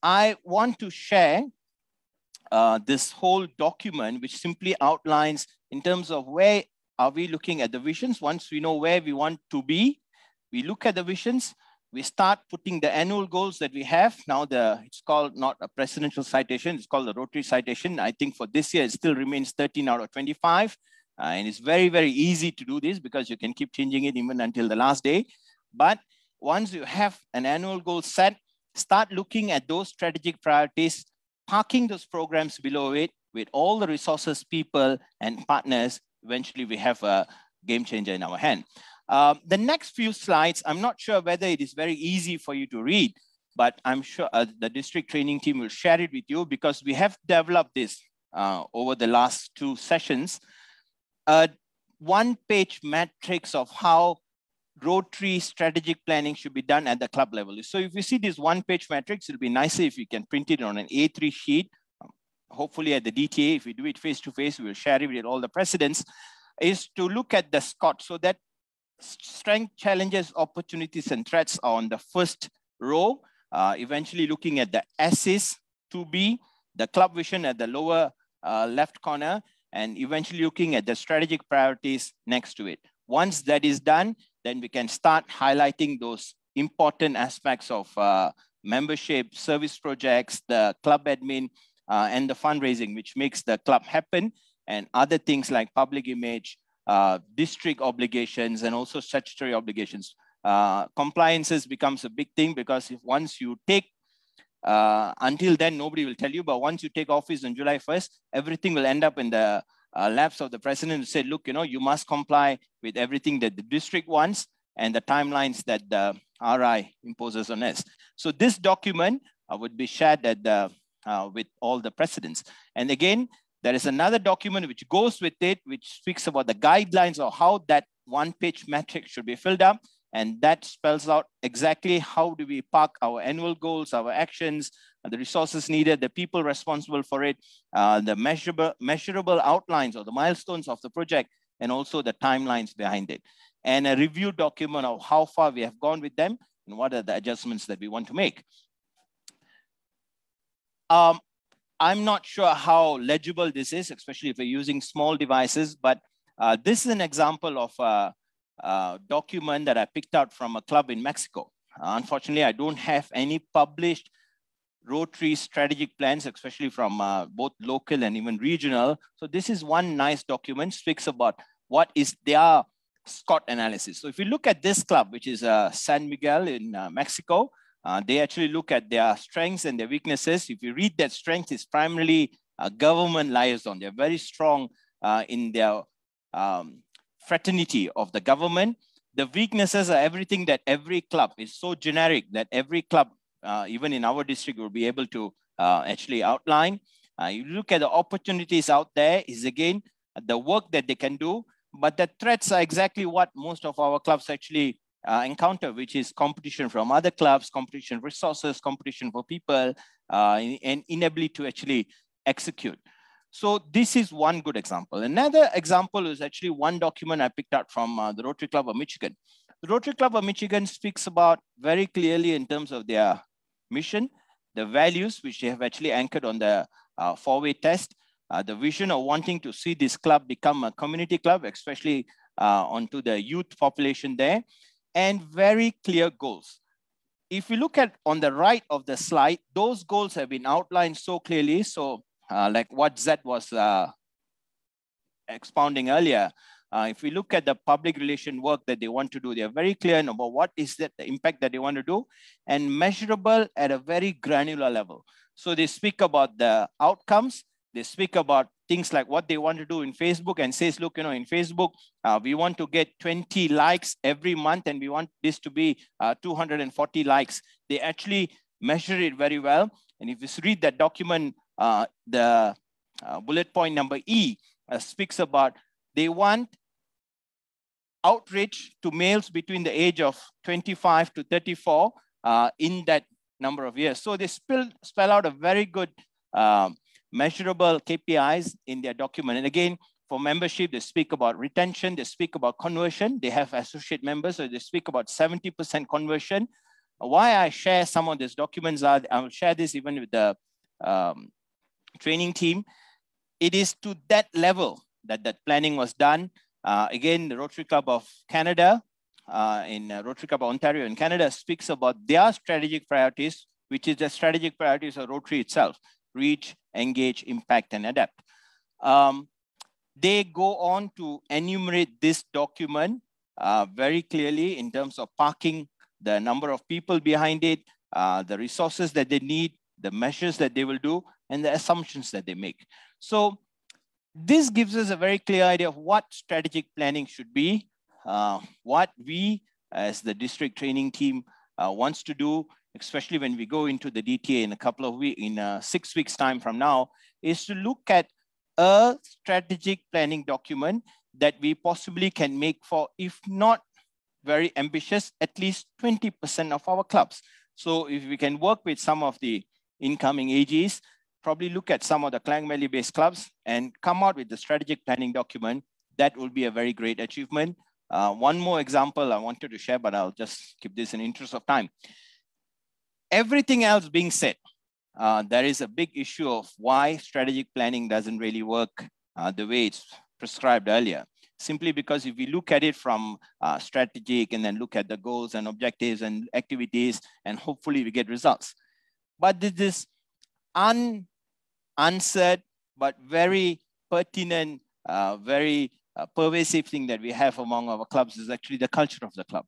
[SPEAKER 7] I want to share this whole document, which simply outlines in terms of where are we looking at the visions. Once we know where we want to be, we look at the visions, we start putting the annual goals that we have. Now it's called not a presidential citation, it's called the Rotary citation. I think for this year, it still remains 13 out of 25. And it's very, very easy to do this because you can keep changing it even until the last day. But once you have an annual goal set, start looking at those strategic priorities, parking those programs below it with all the resources, people, and partners. Eventually, we have a game changer in our hand. The next few slides, I'm not sure whether it is very easy for you to read, but I'm sure the district training team will share it with you because we have developed this over the last 2 sessions. A 1-page matrix of how Rotary strategic planning should be done at the club level. So if you see this 1-page matrix, it'll be nicer if you can print it on an A3 sheet. Hopefully at the DTA, if we do it face-to-face, we'll share it with all the presidents, is to look at the SCOT so that strength, challenges, opportunities, and threats are on the first row, eventually looking at the S's to be, the club vision at the lower left corner, and eventually looking at the strategic priorities next to it. Once that is done, then we can start highlighting those important aspects of membership, service projects, the club admin, and the fundraising, which makes the club happen, and other things like public image, district obligations, and also statutory obligations. Compliances becomes a big thing because if once you take, until then, nobody will tell you, but once you take office on July 1st, everything will end up in the laps of the president to say, look, you must comply with everything that the district wants and the timelines that the RI imposes on us. So this document would be shared at the with all the presidents. And again, there is another document which goes with it, which speaks about the guidelines of how that 1-page matrix should be filled up. And that spells out exactly how do we park our annual goals, our actions, the resources needed, the people responsible for it, the measurable outlines or the milestones of the project, and also the timelines behind it. And a review document of how far we have gone with them and what are the adjustments that we want to make. I'm not sure how legible this is, especially if we're using small devices, but this is an example of a document that I picked out from a club in Mexico. Unfortunately, I don't have any published Rotary strategic plans, especially from both local and even regional. So this is one nice document, speaks about what is their SCOT analysis. So if you look at this club, which is San Miguel in Mexico, they actually look at their strengths and their weaknesses. If you read that strength, it's primarily government liaison. They're very strong in their fraternity of the government. The weaknesses are everything that every club is so generic that every club, even in our district, will be able to actually outline. You look at the opportunities out there is again, the work that they can do, but the threats are exactly what most of our clubs actually encounter, which is competition from other clubs, competition resources, competition for people, and inability to actually execute. So this is one good example. Another example is actually one document I picked up from the Rotary Club of Michigan. The Rotary Club of Michigan speaks about very clearly in terms of their mission, the values, which they have actually anchored on the four-way test, the vision of wanting to see this club become a community club, especially onto the youth population there, and very clear goals. If you look at on the right of the slide, those goals have been outlined so clearly. So like what Zed was expounding earlier, if we look at the public relation work that they want to do, they are very clear about what is that the impact that they want to do and measurable at a very granular level. So they speak about the outcomes. They speak about things like what they want to do in Facebook and says, look, in Facebook, we want to get 20 likes every month and we want this to be 240 likes. They actually measure it very well. And if you read that document, the bullet point number E speaks about they want outreach to males between the age of 25 to 34 in that number of years. So they spell out a very good measurable KPIs in their document. And again, for membership, they speak about retention, they speak about conversion. They have associate members, so they speak about 70% conversion. Why I share some of these documents are, I will share this even with the training team. It is to that level that that planning was done. Again, the Rotary Club of Canada, in Rotary Club of Ontario in Canada speaks about their strategic priorities, which is the strategic priorities of Rotary itself: reach, engage, impact, and adapt. They go on to enumerate this document very clearly in terms of parking the number of people behind it, the resources that they need, the measures that they will do, and the assumptions that they make. So this gives us a very clear idea of what strategic planning should be, what we as the district training team wants to do, especially when we go into the DTA in a couple of weeks, in 6 weeks time from now, is to look at a strategic planning document that we possibly can make for, if not very ambitious, at least 20% of our clubs. So if we can work with some of the incoming AGs, probably look at some of the Klang Valley based clubs and come out with the strategic planning document, that will be a very great achievement. One more example I wanted to share, but I'll just keep this in the interest of time. Everything else being said, there is a big issue of why strategic planning doesn't really work the way it's prescribed earlier. Simply because if we look at it from strategic and then look at the goals and objectives and activities, and hopefully we get results. But this unanswered but very pertinent, very pervasive thing that we have among our clubs is actually the culture of the club.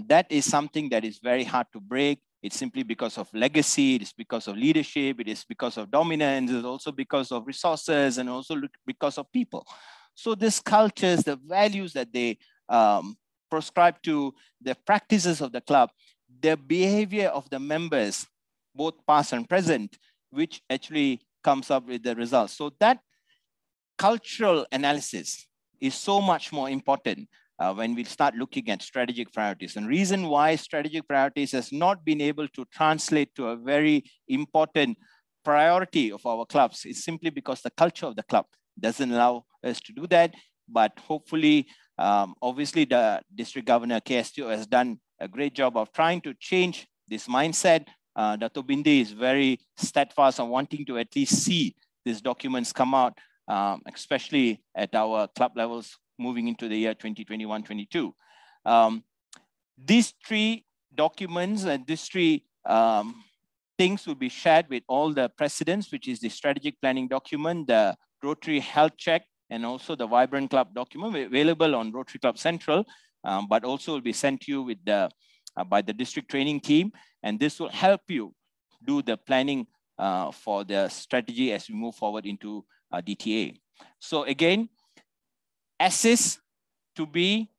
[SPEAKER 7] That is something that is very hard to break. It's simply because of legacy, it's because of leadership, it is because of dominance, it's also because of resources, and also because of people. So these cultures, the values that they prescribe to, the practices of the club, the behavior of the members, both past and present, which actually comes up with the results. So that cultural analysis is so much more important when we start looking at strategic priorities. And reason why strategic priorities has not been able to translate to a very important priority of our clubs is simply because the culture of the club doesn't allow us to do that. But hopefully, obviously the district governor KSTO has done a great job of trying to change this mindset. Dato Bindi is very steadfast on wanting to at least see these documents come out, especially at our club levels moving into the year 2021-22. These three documents and these three things will be shared with all the presidents, which is the strategic planning document, the Rotary Health Check, and also the Vibrant Club document available on Rotary Club Central, but also will be sent to you with the, by the district training team. And this will help you do the planning for the strategy as we move forward into DTA. So again, assess to be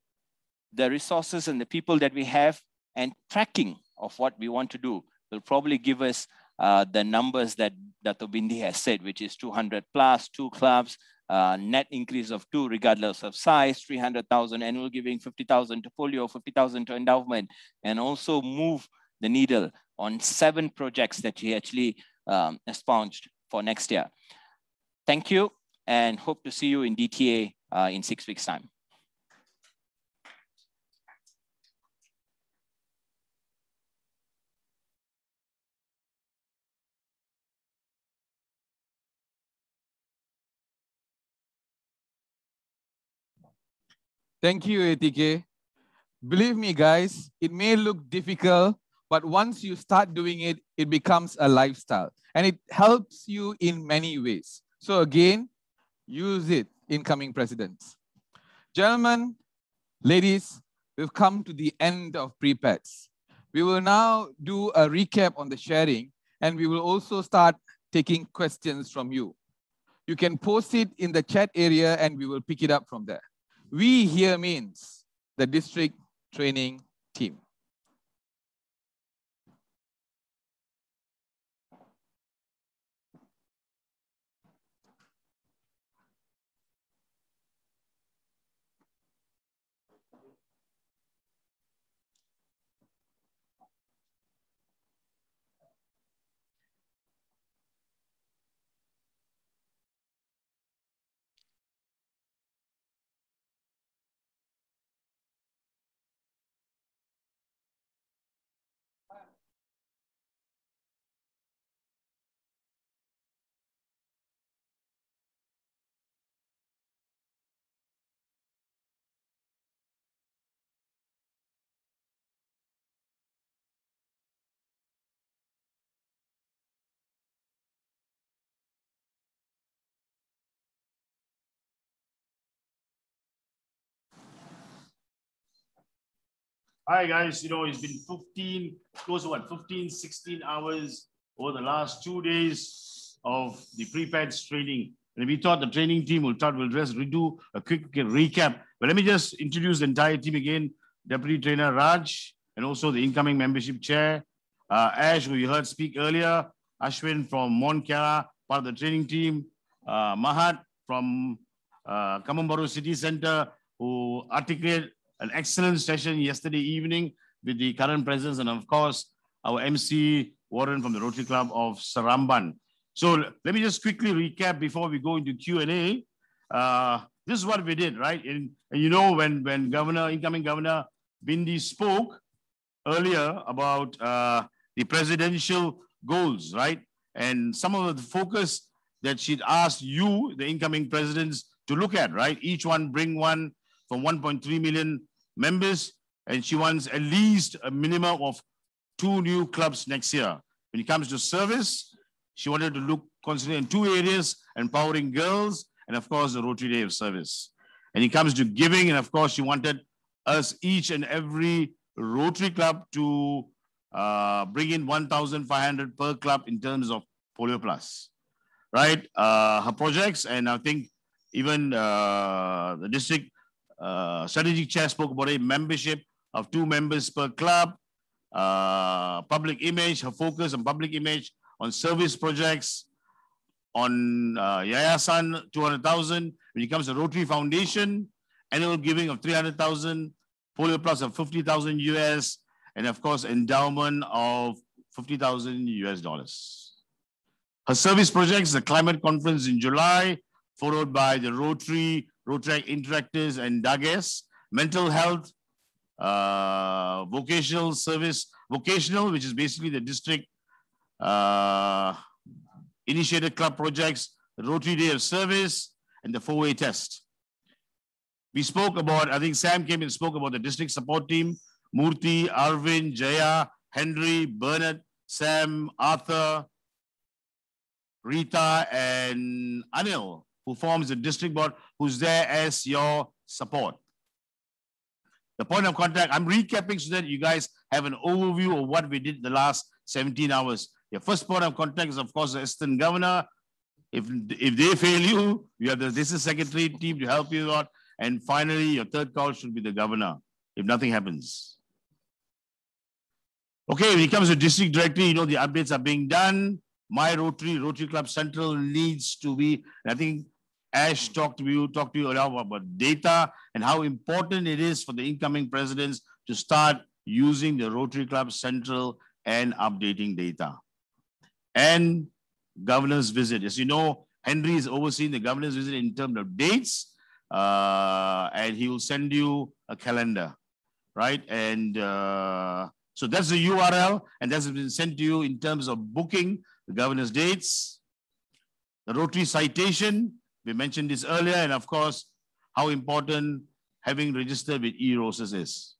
[SPEAKER 7] the resources and the people that we have, and tracking of what we want to do will probably give us the numbers that Dato Bindi has said, which is 200 plus, 2 clubs, net increase of 2 regardless of size, 300,000 annual giving, 50,000 to polio, 50,000 to endowment, and also move the needle on 7 projects that he actually expunged for next year. Thank you, and hope to see you in DTA in 6 weeks' time.
[SPEAKER 1] Thank you, ATK. Believe me, guys, it may look difficult, but once you start doing it, it becomes a lifestyle, and it helps you in many ways. So again, use it, incoming presidents. Gentlemen, ladies, we've come to the end of pre-pets. We will now do a recap on the sharing, and we will also start taking questions from you. You can post it in the chat area, and we will pick it up from there. We here means the district training team.
[SPEAKER 8] Hi guys, it's been close to 16 hours over the last 2 days of the pre-pads training. And we thought the training team will just redo a quick recap. But let me just introduce the entire team again. Deputy Trainer Raj, and also the incoming membership chair, Ash, who you heard speak earlier, Ashwin from Mont Kiara, part of the training team, Mahat from Kamambaru City Center, who articulated an excellent session yesterday evening with the current presidents, and of course, our MC, Warren from the Rotary Club of Saramban. So let me just quickly recap before we go into Q&A. This is what we did, right? And when incoming Governor Bindi spoke earlier about the presidential goals, right? And some of the focus that she'd asked you, the incoming presidents, to look at, right? Each one bring one from 1.3 million members, and she wants at least a minimum of 2 new clubs next year. When it comes to service, she wanted to concentrate in 2 areas: empowering girls, and of course, the Rotary Day of Service. And it comes to giving, and of course, she wanted us, each and every Rotary Club, to bring in 1,500 per club in terms of Polio Plus, right? Her projects, and I think even the district strategic chair spoke about a membership of 2 members per club, public image, her focus on public image, on service projects, on Yayasan, 200,000, when it comes to Rotary Foundation, annual giving of 300,000, Polio Plus of 50,000 US, and of course, endowment of 50,000 US dollars. Her service projects, the climate conference in July, followed by the Rotary Interactors and Dages, mental health, vocational service, which is basically the district initiated club projects, the Rotary Day of Service, and the 4-way test. We spoke about, I think Sam came and spoke about the district support team, Murthy, Arvind, Jaya, Henry, Bernard, Sam, Arthur, Rita, and Anil, who forms the district board, who's there as your support. The point of contact, I'm recapping so that you guys have an overview of what we did the last 17 hours. Your first point of contact is, of course, the assistant governor. If they fail you, you have the district secretary team to help you out. And finally, your third call should be the governor, if nothing happens. Okay, when it comes to district directory, you know, the updates are being done. My Rotary Club Central needs to be, I think Ash talked to you about data and how important it is for the incoming presidents to start using the Rotary Club Central and updating data. And governor's visit. As you know, Henry is overseeing the governor's visit in terms of dates, and he will send you a calendar, right? And so that's the URL, and that's been sent to you in terms of booking the governor's dates. The Rotary citation, we mentioned this earlier, and of course, how important having registered with e-Roses is.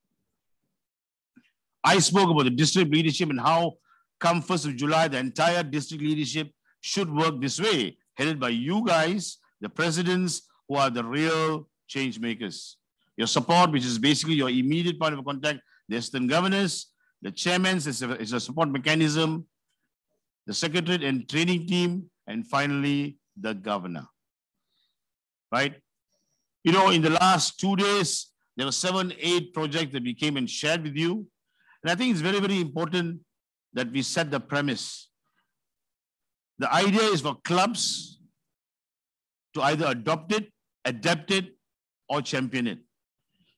[SPEAKER 8] I spoke about the district leadership and how come 1st of July, the entire district leadership should work this way, headed by you guys, the presidents, who are the real change makers. Your support, which is basically your immediate point of contact, the assistant governors, the chairmen is a support mechanism, the secretariat and training team, and finally, the governor, right? You know, in the last 2 days, there were 7, 8 projects that we came and shared with you. And I think it's very, very important that we set the premise. The idea is for clubs to either adopt it, adapt it, or champion it.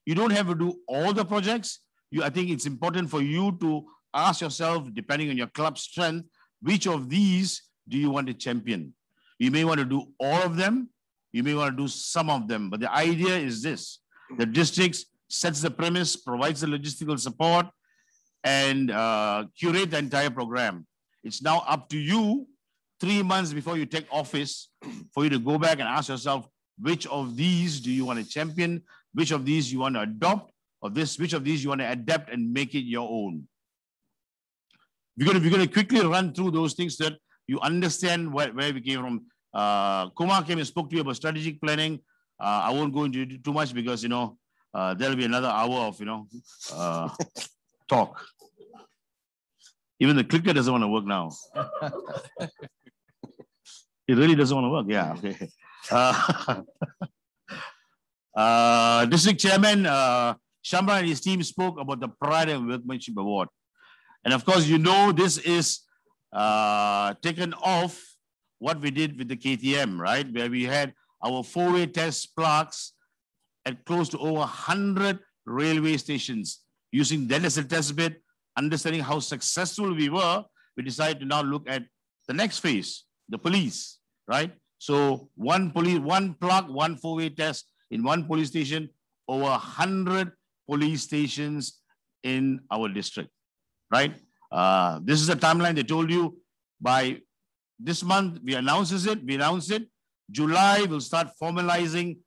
[SPEAKER 8] You don't have to do all the projects. I think it's important for you to ask yourself, depending on your club's strength, which of these do you want to champion? You may want to do all of them. You may want to do some of them. But the idea is this. The district sets the premise, provides the logistical support, and curate the entire program. It's now up to you, 3 months before you take office, for you to go back and ask yourself, which of these do you want to champion? Which of these you want to adopt? Or which of these you want to adapt and make it your own? We're going to quickly run through those things so that you understand where we came from. Kumar came and spoke to you about strategic planning. I won't go into it too much because, you know, there'll be another hour of, you know, talk. Even the clicker doesn't want to work now. It really doesn't want to work. Yeah, okay. District Chairman Shamra and his team spoke about the Pride and Workmanship Award. And of course, you know, this is taken off what we did with the KTM, right? Where we had our 4-way test plaques at close to over 100 railway stations. Using that as a test bed, understanding how successful we were, we decided to now look at the next phase, the police, right? So one plug, one 4-way test in one police station, over 100 police stations in our district, right? This is the timeline they told you. By this month, we announced it. July, we'll start formalizing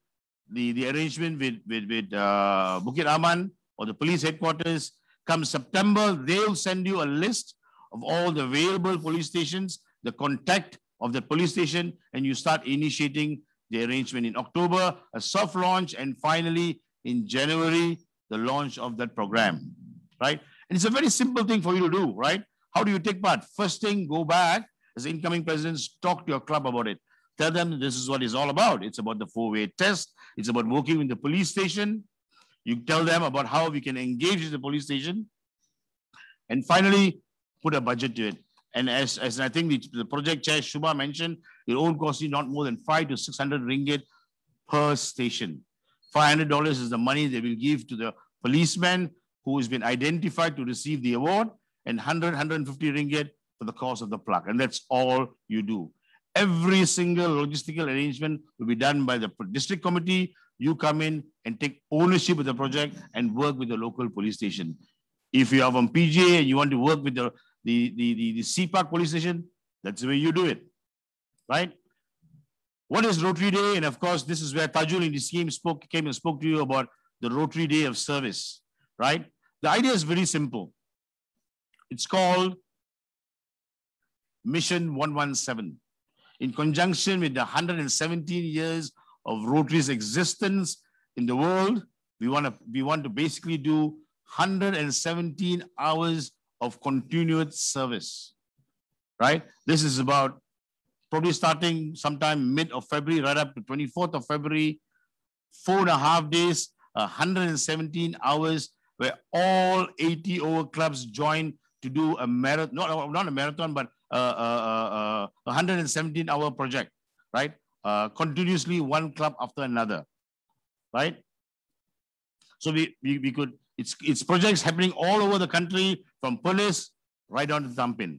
[SPEAKER 8] the arrangement with Bukit Aman or the police headquarters. Come September, they'll send you a list of all the available police stations, the contact of the police station, and you start initiating the arrangement in October, a soft launch, and finally in January, the launch of that program, right? And it's a very simple thing for you to do, right? How do you take part? First thing, go back as incoming presidents, talk to your club about it. Tell them this is what it's all about. It's about the 4-way test. It's about working with the police station. You tell them about how we can engage with the police station. And finally, put a budget to it. And as I think the project chair Shubha mentioned, it won't cost you not more than 500 to 600 ringgit per station. $500 is the money they will give to the policeman who has been identified to receive the award, and 150 ringgit for the cost of the plaque. And that's all you do. Every single logistical arrangement will be done by the district committee. You come in and take ownership of the project and work with the local police station. If you are from PGA and you want to work with the Sea Park police station, that's the way you do it, right? What is Rotary Day? And of course, this is where Tajul in the scheme came and spoke to you about the Rotary Day of Service, right? The idea is very simple. It's called Mission 117. In conjunction with the 117 years of Rotary's existence in the world, we want to basically do 117 hours of continuous service, right? This is about probably starting sometime mid of February, right up to 24th of February, 4.5 days, 117 hours, where all 80 over clubs join to do a marathon, not a marathon, but a 117-hour project, right? Continuously one club after another, right? So we could, it's projects happening all over the country, from Perlis right down to Tampin.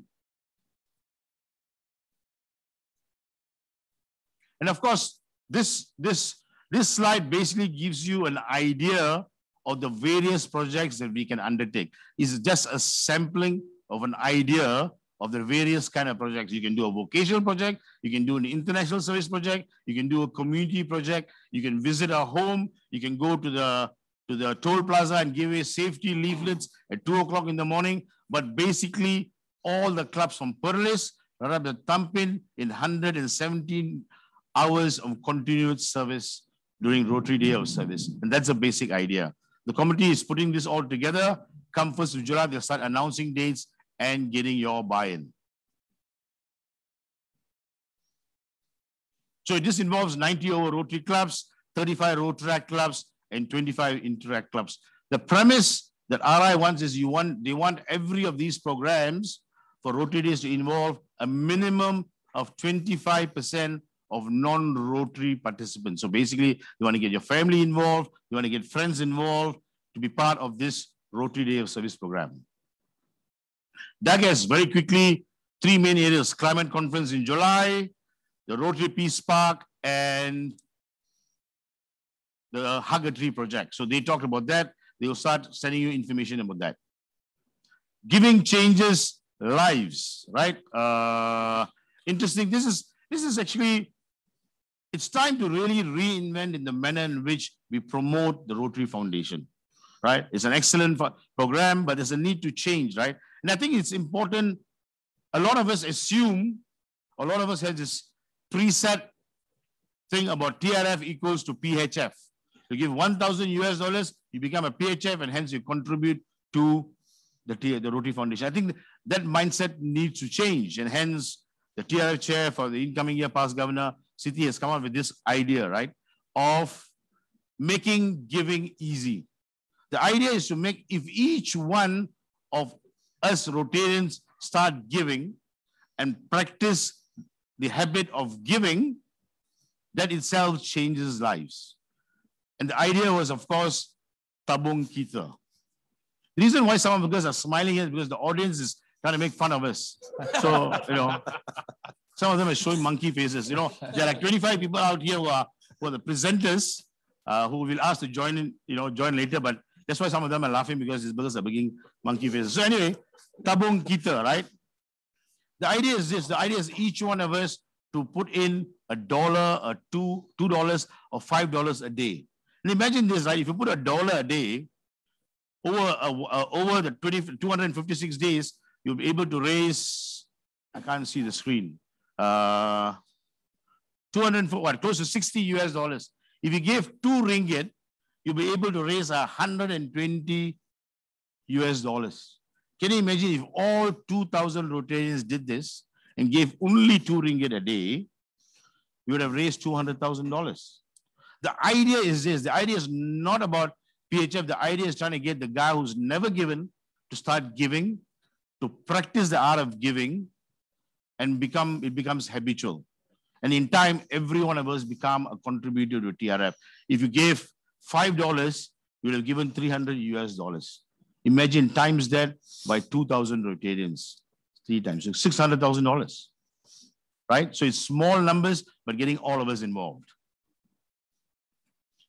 [SPEAKER 8] And of course, this slide basically gives you an idea of the various projects that we can undertake. It's just a sampling of an idea of the various kind of projects. You can do a vocational project, you can do an international service project, you can do a community project, you can visit a home, you can go to the toll plaza and give away safety leaflets at 2 o'clock in the morning. But basically, all the clubs from Perlis, right up to Tampin, in 117 hours of continuous service during Rotary Day of Service. And that's a basic idea. The committee is putting this all together. Come 1st of July, they'll start announcing dates and getting your buy-in. So this involves 90 over Rotary clubs, 35 Rotaract clubs, and 25 Interact clubs. The premise that RI wants is they want every of these programs for Rotary Days to involve a minimum of 25% of non-Rotary participants. So basically, you want to get your family involved, you want to get friends involved to be part of this Rotary Day of Service program. Dagas, very quickly, 3 main areas: climate conference in July, the Rotary Peace Park, and the Hug a Tree project. So they talked about that. They will start sending you information about that. Giving changes lives, right? Interesting. This is actually, it's time to really reinvent in the manner in which we promote the Rotary Foundation, right? It's an excellent program, but there's a need to change, right? And I think it's important. A lot of us assume, a lot of us have this preset thing about TRF equals to PHF. You give $1,000 US, you become a PHF, and hence you contribute to the Rotary Foundation. I think that mindset needs to change, and hence the TRF chair for the incoming year past governor, Siti, has come up with this idea, right, of making giving easy. The idea is to make, if each one of us Rotarians start giving and practice the habit of giving, that itself changes lives. And the idea was, of course, tabung kita. The reason why some of us are smiling is because the audience is trying to make fun of us. So, some of them are showing monkey faces. There are like 25 people out here who are the presenters who will ask to join in, join later. But that's why some of them are laughing, because these brothers are making monkey faces. So anyway, tabung kita, right? The idea is this. The idea is each one of us to put in $1, $2, or $5 a day. And imagine this, right? If you put $1 a day over the 256 days, you'll be able to raise, I can't see the screen, close to $60 US. If you gave 2 ringgit, you'll be able to raise $120 US. Can you imagine if all 2,000 Rotarians did this and gave only 2 ringgit a day, you would have raised $200,000. The idea is this. The idea is not about PHF. The idea is trying to get the guy who's never given to start giving, to practice the art of giving, and it becomes habitual. And in time, every one of us become a contributor to TRF. If you gave $5, you would have given 300 US dollars. Imagine times that by 2,000 Rotarians, 3 times, so $600,000, right? So it's small numbers, but getting all of us involved.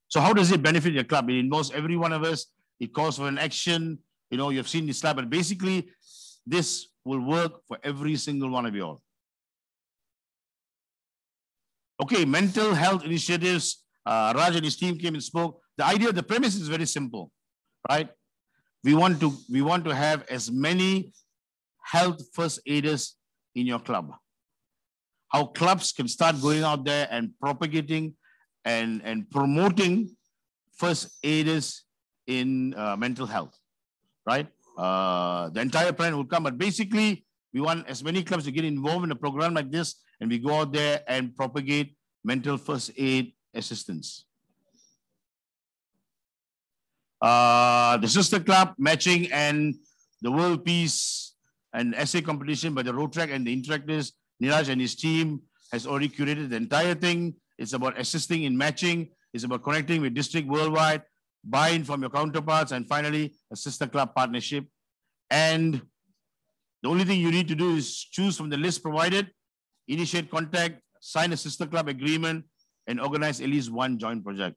[SPEAKER 8] So how does it benefit your club? It involves every one of us. It calls for an action. You know, you've seen this slide, but basically this will work for every single one of you all. Okay, mental health initiatives. Raj and his team came and spoke. The idea, the premise is very simple, right? We want to have as many health first aiders in your club. How clubs can start going out there and propagating and promoting first aiders in mental health, right? The entire plan will come, but basically we want as many clubs to get involved in a program like this, and we go out there and propagate mental first aid assistance. The sister club matching and the World Peace and essay competition by the road track and the interactors. Niraj and his team has already curated the entire thing. It's about assisting in matching. It's about connecting with district worldwide, buy-in from your counterparts, and finally, a sister club partnership. And the only thing you need to do is choose from the list provided, initiate contact, sign a sister club agreement, and organize at least one joint project.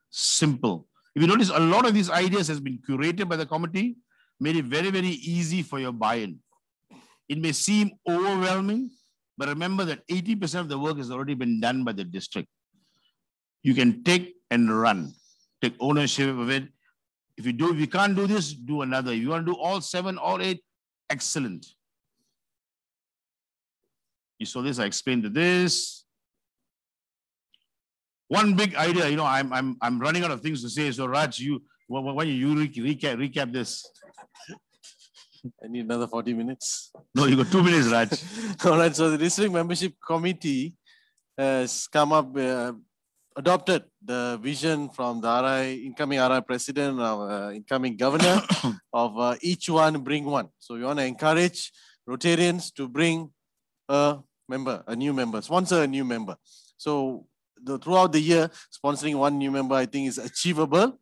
[SPEAKER 8] Simple. If you notice, a lot of these ideas has been curated by the committee, made it very, very easy for your buy-in. It may seem overwhelming, but remember that 80% of the work has already been done by the district. You can take and run, take ownership of it. If you can't do this, do another. If you want to do all 7, all 8, excellent. You saw this, I explained to this. One big idea, you know, I'm running out of things to say. So Raj, why don't you recap this?
[SPEAKER 9] I need another 40 minutes.
[SPEAKER 8] No, you got 2 minutes, Raj.
[SPEAKER 9] All right, so the district membership committee has come up, adopted the vision from the incoming RI president, incoming governor of each one bring one. So we want to encourage Rotarians to bring a new member, sponsor a new member. So throughout the year, sponsoring one new member, I think is achievable.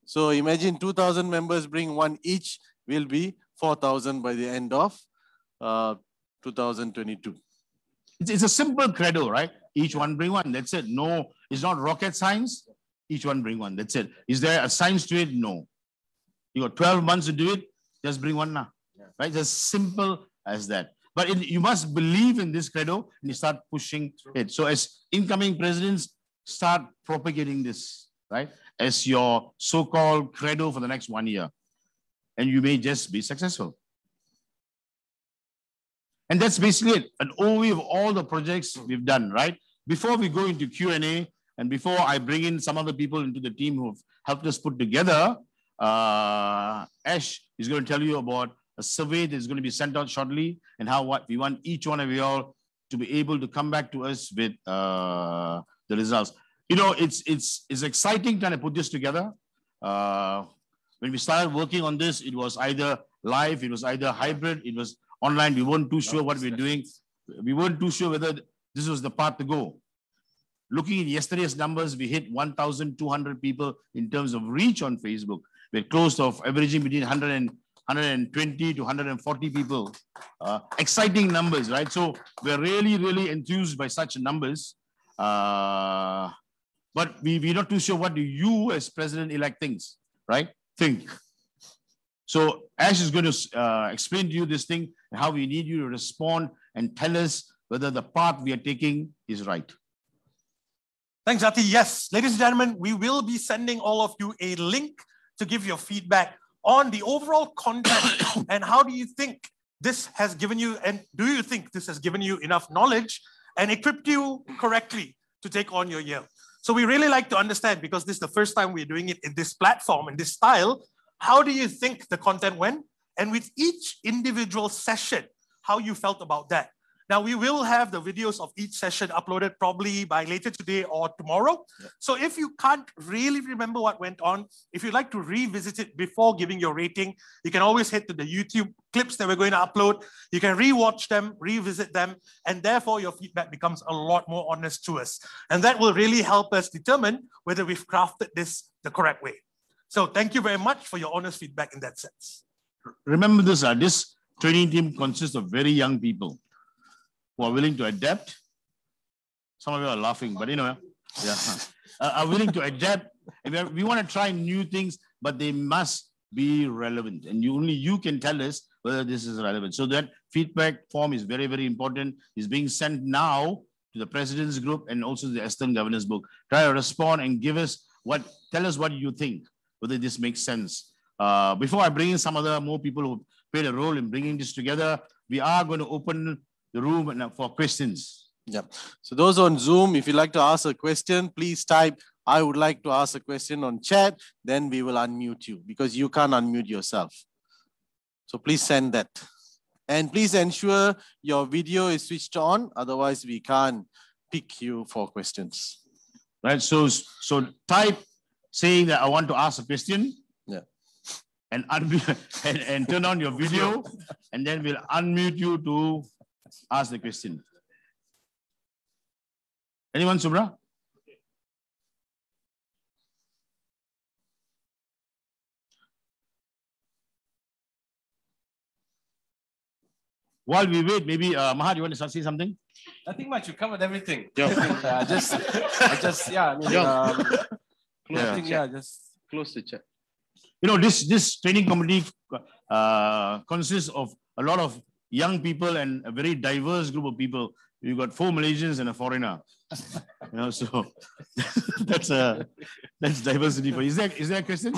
[SPEAKER 9] So imagine 2,000 members bring one each, will be 4,000 by the end of 2022.
[SPEAKER 8] It's a simple credo, right? Each one bring one, that's it. No, it's not rocket science. Each one bring one, that's it. Is there a science to it? No. You got 12 months to do it, just bring one now. Right? It's as simple as that. But you must believe in this credo and you start pushing it. So as incoming presidents, start propagating this, right? As your so-called credo for the next 1 year. And you may just be successful. And that's basically it, an overview of all the projects we've done, right? Before we go into Q&A, and before I bring in some other people into the team who've helped us put together, Ash is going to tell you about a survey that's going to be sent out shortly and what we want each one of you all to be able to come back to us with the results. You know, it's exciting trying to put this together. When we started working on this, it was either live, it was either hybrid, it was online. We weren't too sure what we're doing. We weren't too sure whether this was the path to go. Looking at yesterday's numbers, we hit 1,200 people in terms of reach on Facebook. We're close to averaging between 120 to 140 people. Exciting numbers, right? So we're really, really enthused by such numbers. But we're not too sure what do you as president-elect think. So Ash is going to explain to you this thing and how we need you to respond and tell us whether the path we are taking is right.
[SPEAKER 3] Thanks, Jati. Yes, ladies and gentlemen, we will be sending all of you a link to give your feedback on the overall content and how do you think this has given you, and do you think this has given you enough knowledge and equipped you correctly to take on your year? So we really like to understand, because this is the first time we're doing it in this platform, in this style, how do you think the content went? And with each individual session, how you felt about that. Now, we will have the videos of each session uploaded probably by later today or tomorrow. So if you can't really remember what went on, if you'd like to revisit it before giving your rating, you can always head to the YouTube clips that we're going to upload. You can rewatch them, revisit them, and therefore your feedback becomes a lot more honest to us. And that will really help us determine whether we've crafted this the correct way. So thank you very much for your honest feedback in that sense.
[SPEAKER 8] Remember this, this training team consists of very young people who are willing to adapt. Some of you are laughing, but yeah, are willing to adapt. We want to try new things, but they must be relevant. And only you can tell us whether this is relevant. So that feedback form is very, very important. It's being sent now to the President's Group and also the Assistant Governor's Book. Try to respond and tell us what you think, whether this makes sense. Before I bring in some more people who played a role in bringing this together, we are going to open the room for questions.
[SPEAKER 9] Yeah. So those on Zoom, if you'd like to ask a question, please type, I would like to ask a question on chat, then we will unmute you because you can't unmute yourself. So please send that. And please ensure your video is switched on, otherwise we can't pick you for questions.
[SPEAKER 8] Right, so type saying that I want to ask a question.
[SPEAKER 9] Yeah.
[SPEAKER 8] And turn on your video, and then we'll unmute you to ask the question. Anyone, Subra? While we wait, maybe Mahat, you want to say something?
[SPEAKER 5] Nothing much. You covered everything.
[SPEAKER 9] Yeah.
[SPEAKER 5] Just
[SPEAKER 9] close the chat.
[SPEAKER 8] You know, this training committee consists of a lot of young people and a very diverse group of people. You've got 4 Malaysians and a foreigner. You know, so that's diversity. Is there a question?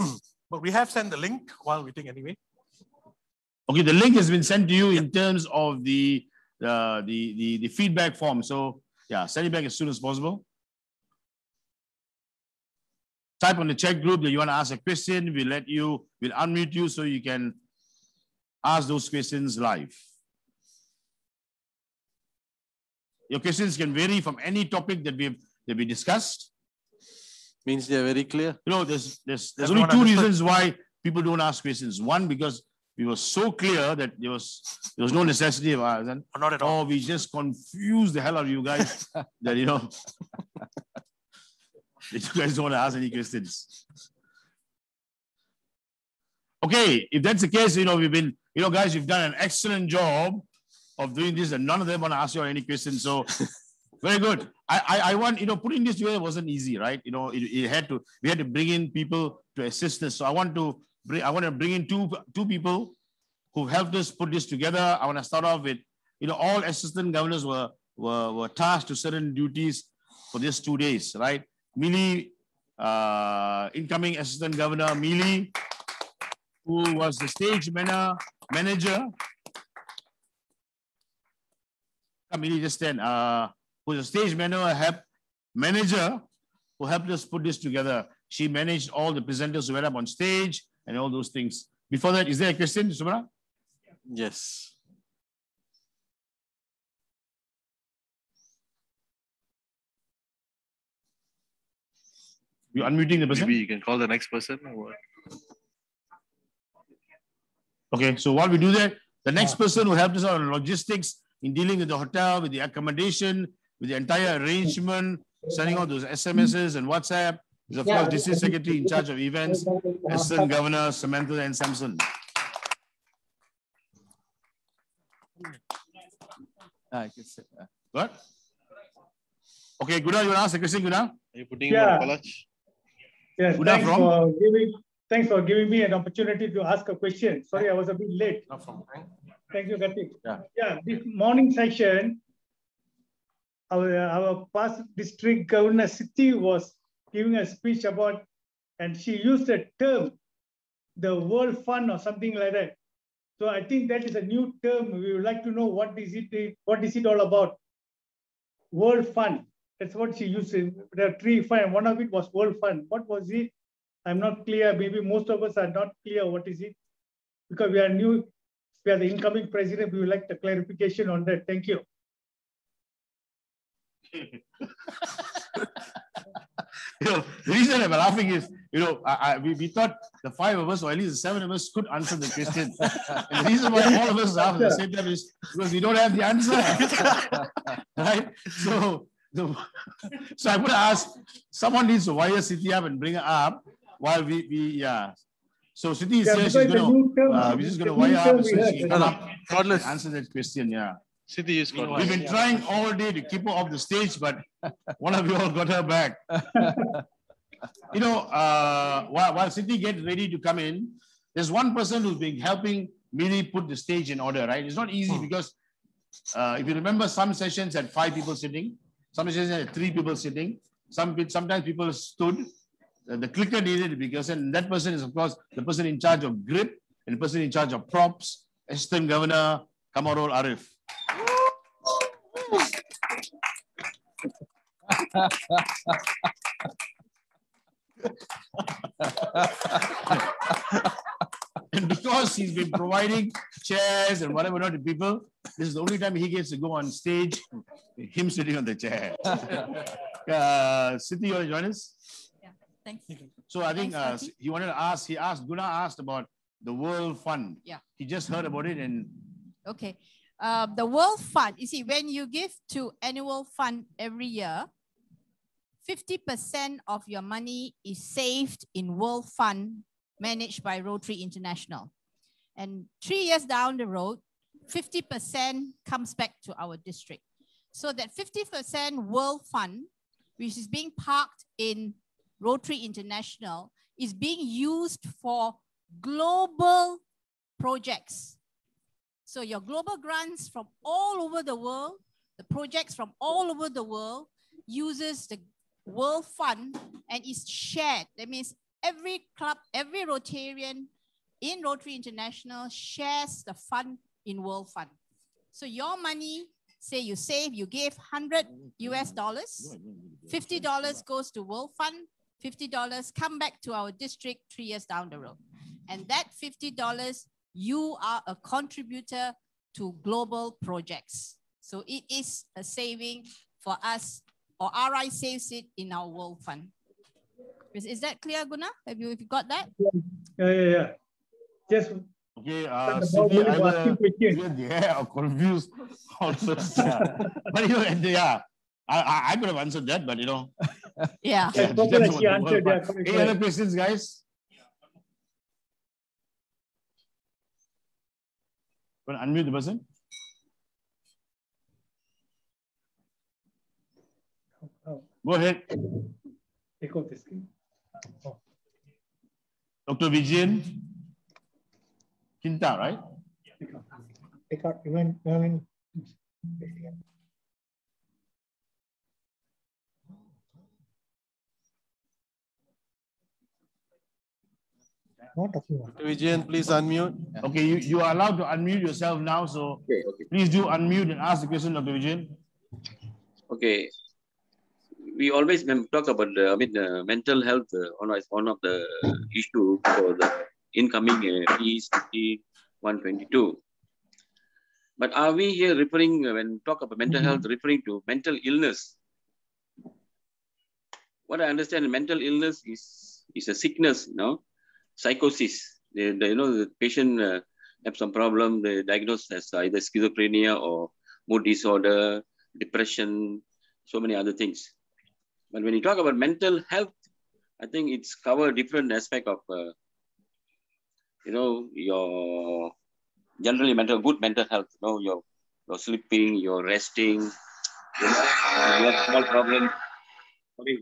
[SPEAKER 3] But we have sent the link while waiting anyway.
[SPEAKER 8] Okay, the link has been sent to you in terms of the feedback form. So yeah, send it back as soon as possible. Type on the chat group that you want to ask a question. We'll unmute you so you can ask those questions live. Your questions can vary from any topic that we discussed.
[SPEAKER 9] Means they're very clear.
[SPEAKER 8] You know, there's only 2 reasons why people don't ask questions. One, because we were so clear that there was no necessity of ours.
[SPEAKER 3] Not at all.
[SPEAKER 8] Oh, we just confused the hell out of you guys that, you know, you guys don't want to ask any questions. Okay, if that's the case, you know, guys, you've done an excellent job of doing this, and none of them want to ask you any questions. So very good. I want, putting this together wasn't easy, right? You know, we had to bring in people to assist us. So I want to bring in two people who helped us put this together. I want to start off with, all assistant governors were tasked to certain duties for these 2 days, right? Mealy, incoming assistant governor, Mealy, who was the stage manager. Mealy, just stand. Who was the stage manager who helped us put this together. She managed all the presenters who went up on stage and all those things. Before that, is there a question, Subra?
[SPEAKER 9] Yes.
[SPEAKER 8] You're unmuting the person?
[SPEAKER 9] Maybe you can call the next person. Or...
[SPEAKER 8] Okay, so while we do that, the next person who helped us out on logistics in dealing with the hotel, with the accommodation, with the entire arrangement, sending out those SMSs and WhatsApp, is of course District Secretary in charge of events, Assistant Governor Samantha and Samson. What? Okay, Guda, you want to ask a question, Guda?
[SPEAKER 9] Are you putting more college?
[SPEAKER 10] Yes,
[SPEAKER 8] Guda
[SPEAKER 10] thanks for giving me an opportunity to ask a question. Sorry, I was a bit late.
[SPEAKER 5] No problem.
[SPEAKER 10] Thank you, Karthik. Yeah, this morning session, our past district governor Siti was giving a speech about, and she used the term, the World Fund or something like that. So I think that is a new term. We would like to know what is it all about? World Fund. That's what she used. There are 3 funds. One of it was World Fund. What was it? I'm not clear. Maybe most of us are not clear what is it. Because we are new. We are the incoming president. We would like the clarification on that. Thank you.
[SPEAKER 8] The reason I'm laughing is, we thought the 5 of us, or at least the 7 of us, could answer the question. And the reason why all of us laugh at the same time is because we don't have the answer. Right? So I'm going to ask, someone needs to wire Siti up and bring her up while yeah. So Siti is here, she's going to, we're just going to wire up so she can come up and answer that question, yeah.
[SPEAKER 9] Siti is
[SPEAKER 8] We've been trying all day to keep her off the stage, but one of you all got her back. While Siti gets ready to come in, there's one person who's been helping Miri put the stage in order, right? It's not easy because if you remember, some sessions had 5 people sitting, some sessions had 3 people sitting, sometimes people stood. The clicker needed to be because that person is, of course, the person in charge of grip and the person in charge of props, Assistant Governor Kamarul Arif. And because he's been providing chairs and whatever not to people, this is the only time he gets to go on stage, him sitting on the chair. Siti, you want to join us?
[SPEAKER 11] Yeah, thanks.
[SPEAKER 8] So I think Guna asked about the World Fund.
[SPEAKER 11] Yeah.
[SPEAKER 8] He just heard about it and...
[SPEAKER 11] Okay. The World Fund, you see, when you give to annual fund every year, 50% of your money is saved in World Fund managed by Rotary International. And 3 years down the road, 50% comes back to our district. So that 50% World Fund, which is being parked in Rotary International, is being used for global projects. So your global grants from all over the world, the projects from all over the world uses the World Fund and is shared. That means every club, every Rotarian in Rotary International shares the fund in World Fund. So your money, say you save, you gave $100 US, $50 goes to World Fund, $50 come back to our district 3 years down the road. And that $50, you are a contributor to global projects. So it is a saving for us, or RI saves it in our World Fund. Is that clear, Guna? Have you got that?
[SPEAKER 10] Yeah. Just
[SPEAKER 8] okay, Siti, I'm confused. But I could have answered that, but
[SPEAKER 11] Yeah.
[SPEAKER 8] Any other questions, guys? Unmute the person. Go ahead. Dr. Vijayan Kinta, right?
[SPEAKER 9] Vijayan, please unmute.
[SPEAKER 8] Okay, you are allowed to unmute yourself now, so please do unmute and ask the question, Dr. Vijayan.
[SPEAKER 12] Okay. We always talk about mental health, one of the issue for the incoming PECT 122. But are we here referring, when talk about mental health, referring to mental illness? What I understand, mental illness is a sickness, psychosis. The patient have some problem, they diagnosed as either schizophrenia or mood disorder, depression, so many other things. But when you talk about mental health, I think it's cover different aspect of, your generally good mental health. You're sleeping, you're resting, you have small problem. Sorry,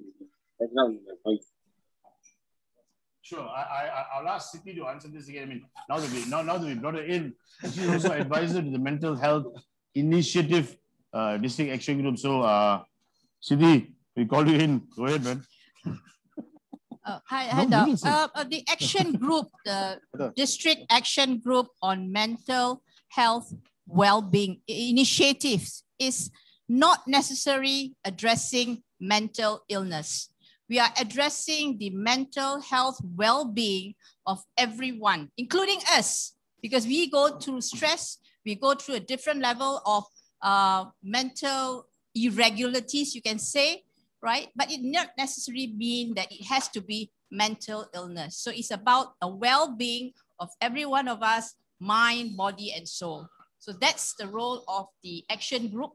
[SPEAKER 8] Sure, I'll ask Siti to answer this again. I mean, now that we brought her in, she's also advisor to the Mental Health Initiative District Action Group. So, Siti, we called you in. Go ahead, man.
[SPEAKER 11] Hi, the action group, the District Action Group on Mental Health Well-being initiatives is not necessarily addressing mental illness. We are addressing the mental health well-being of everyone, including us, because we go through stress, we go through a different level of mental irregularities, you can say, right? But it not necessarily mean that it has to be mental illness. So it's about a well-being of every one of us, mind, body, and soul. So that's the role of the action group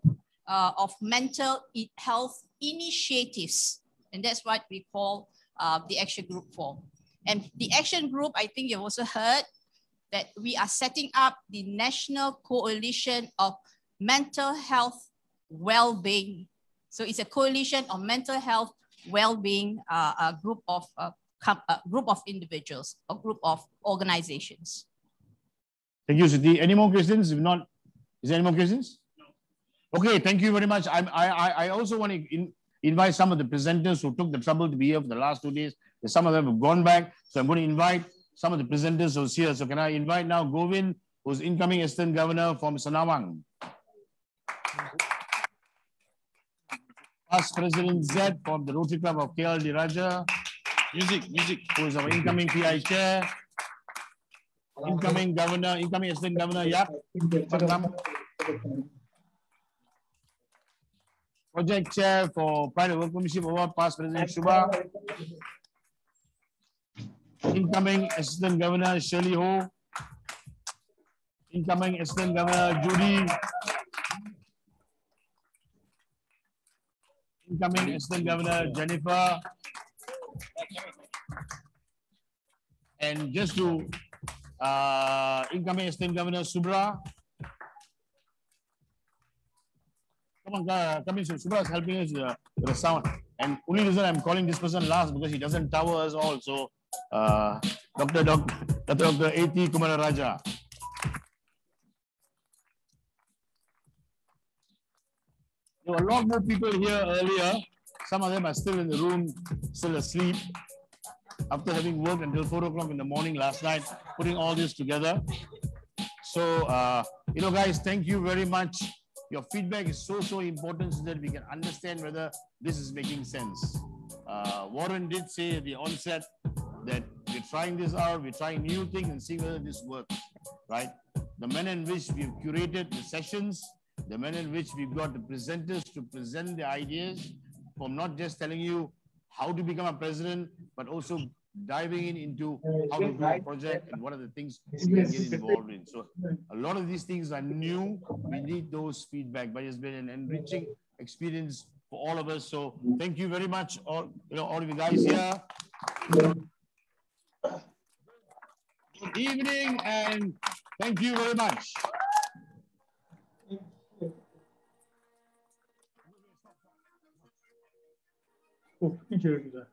[SPEAKER 11] of mental health initiatives. And that's what we call the action group for. And the action group, I think you've also heard that we are setting up the National Coalition of Mental Health Well-being. So it's a coalition of mental health well-being, a group of individuals, a group of organizations.
[SPEAKER 8] Thank you, Siti. Any more questions? If not, is there any more questions? No. Okay, thank you very much. I also want to invite some of the presenters who took the trouble to be here for the last 2 days. Some of them have gone back. So I'm going to invite some of the presenters who's here. So can I invite now Govind, who's incoming Assistant Governor from Senawang. Past President Z from the Rotary Club of KL Diraja. Music, who's our incoming PI Chair. Incoming Governor, incoming Assistant Governor Yap. Project Chair for Pride Workmanship Award, Past President Shubha. Incoming Assistant Governor Shirley Ho. Incoming Assistant Governor Judy. Incoming Assistant Governor Jennifer. And just to incoming Assistant Governor Subra. Come on, come in. Subra is helping us with the sound. And only reason I'm calling this person last because he doesn't tower us all. So, Dr. A.T. Kumararaja. There were a lot more people here earlier. Some of them are still in the room, still asleep, after having worked until 4 o'clock in the morning last night, putting all this together. So, guys, thank you very much. Your feedback is so important so that we can understand whether this is making sense. Warren did say at the onset that we're trying this out, we're trying new things and seeing whether this works, right? The manner in which we've curated the sessions, the manner in which we've got the presenters to present the ideas from not just telling you how to become a president, but also diving into how to do a project and what are the things we can get involved in. So a lot of these things are new. We need those feedback, but it's been an enriching experience for all of us. So thank you very much, all of you guys here. Good evening and thank you very much.
[SPEAKER 10] Oh, thank you.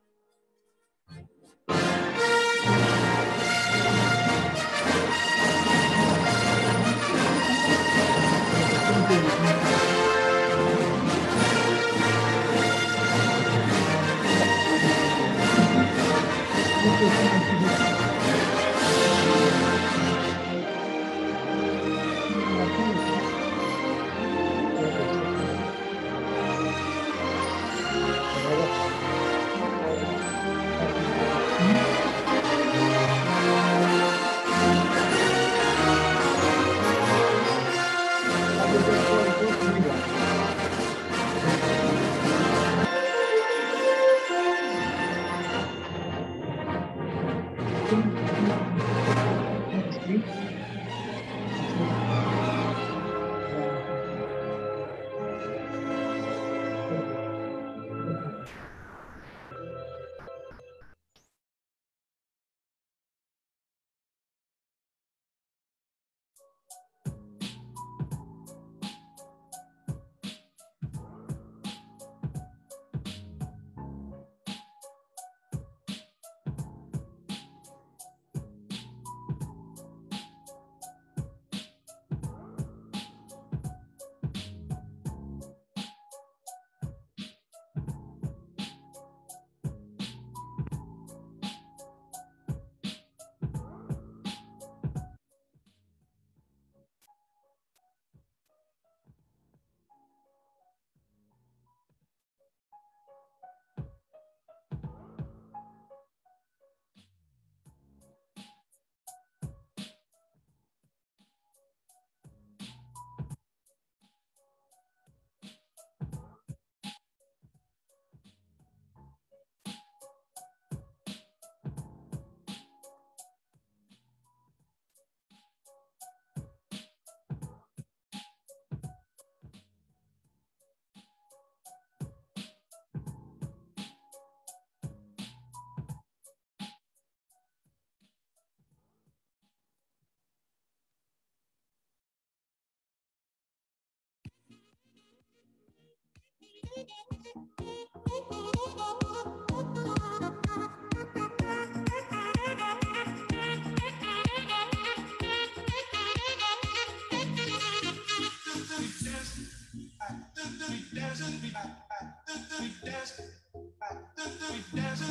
[SPEAKER 2] Dance.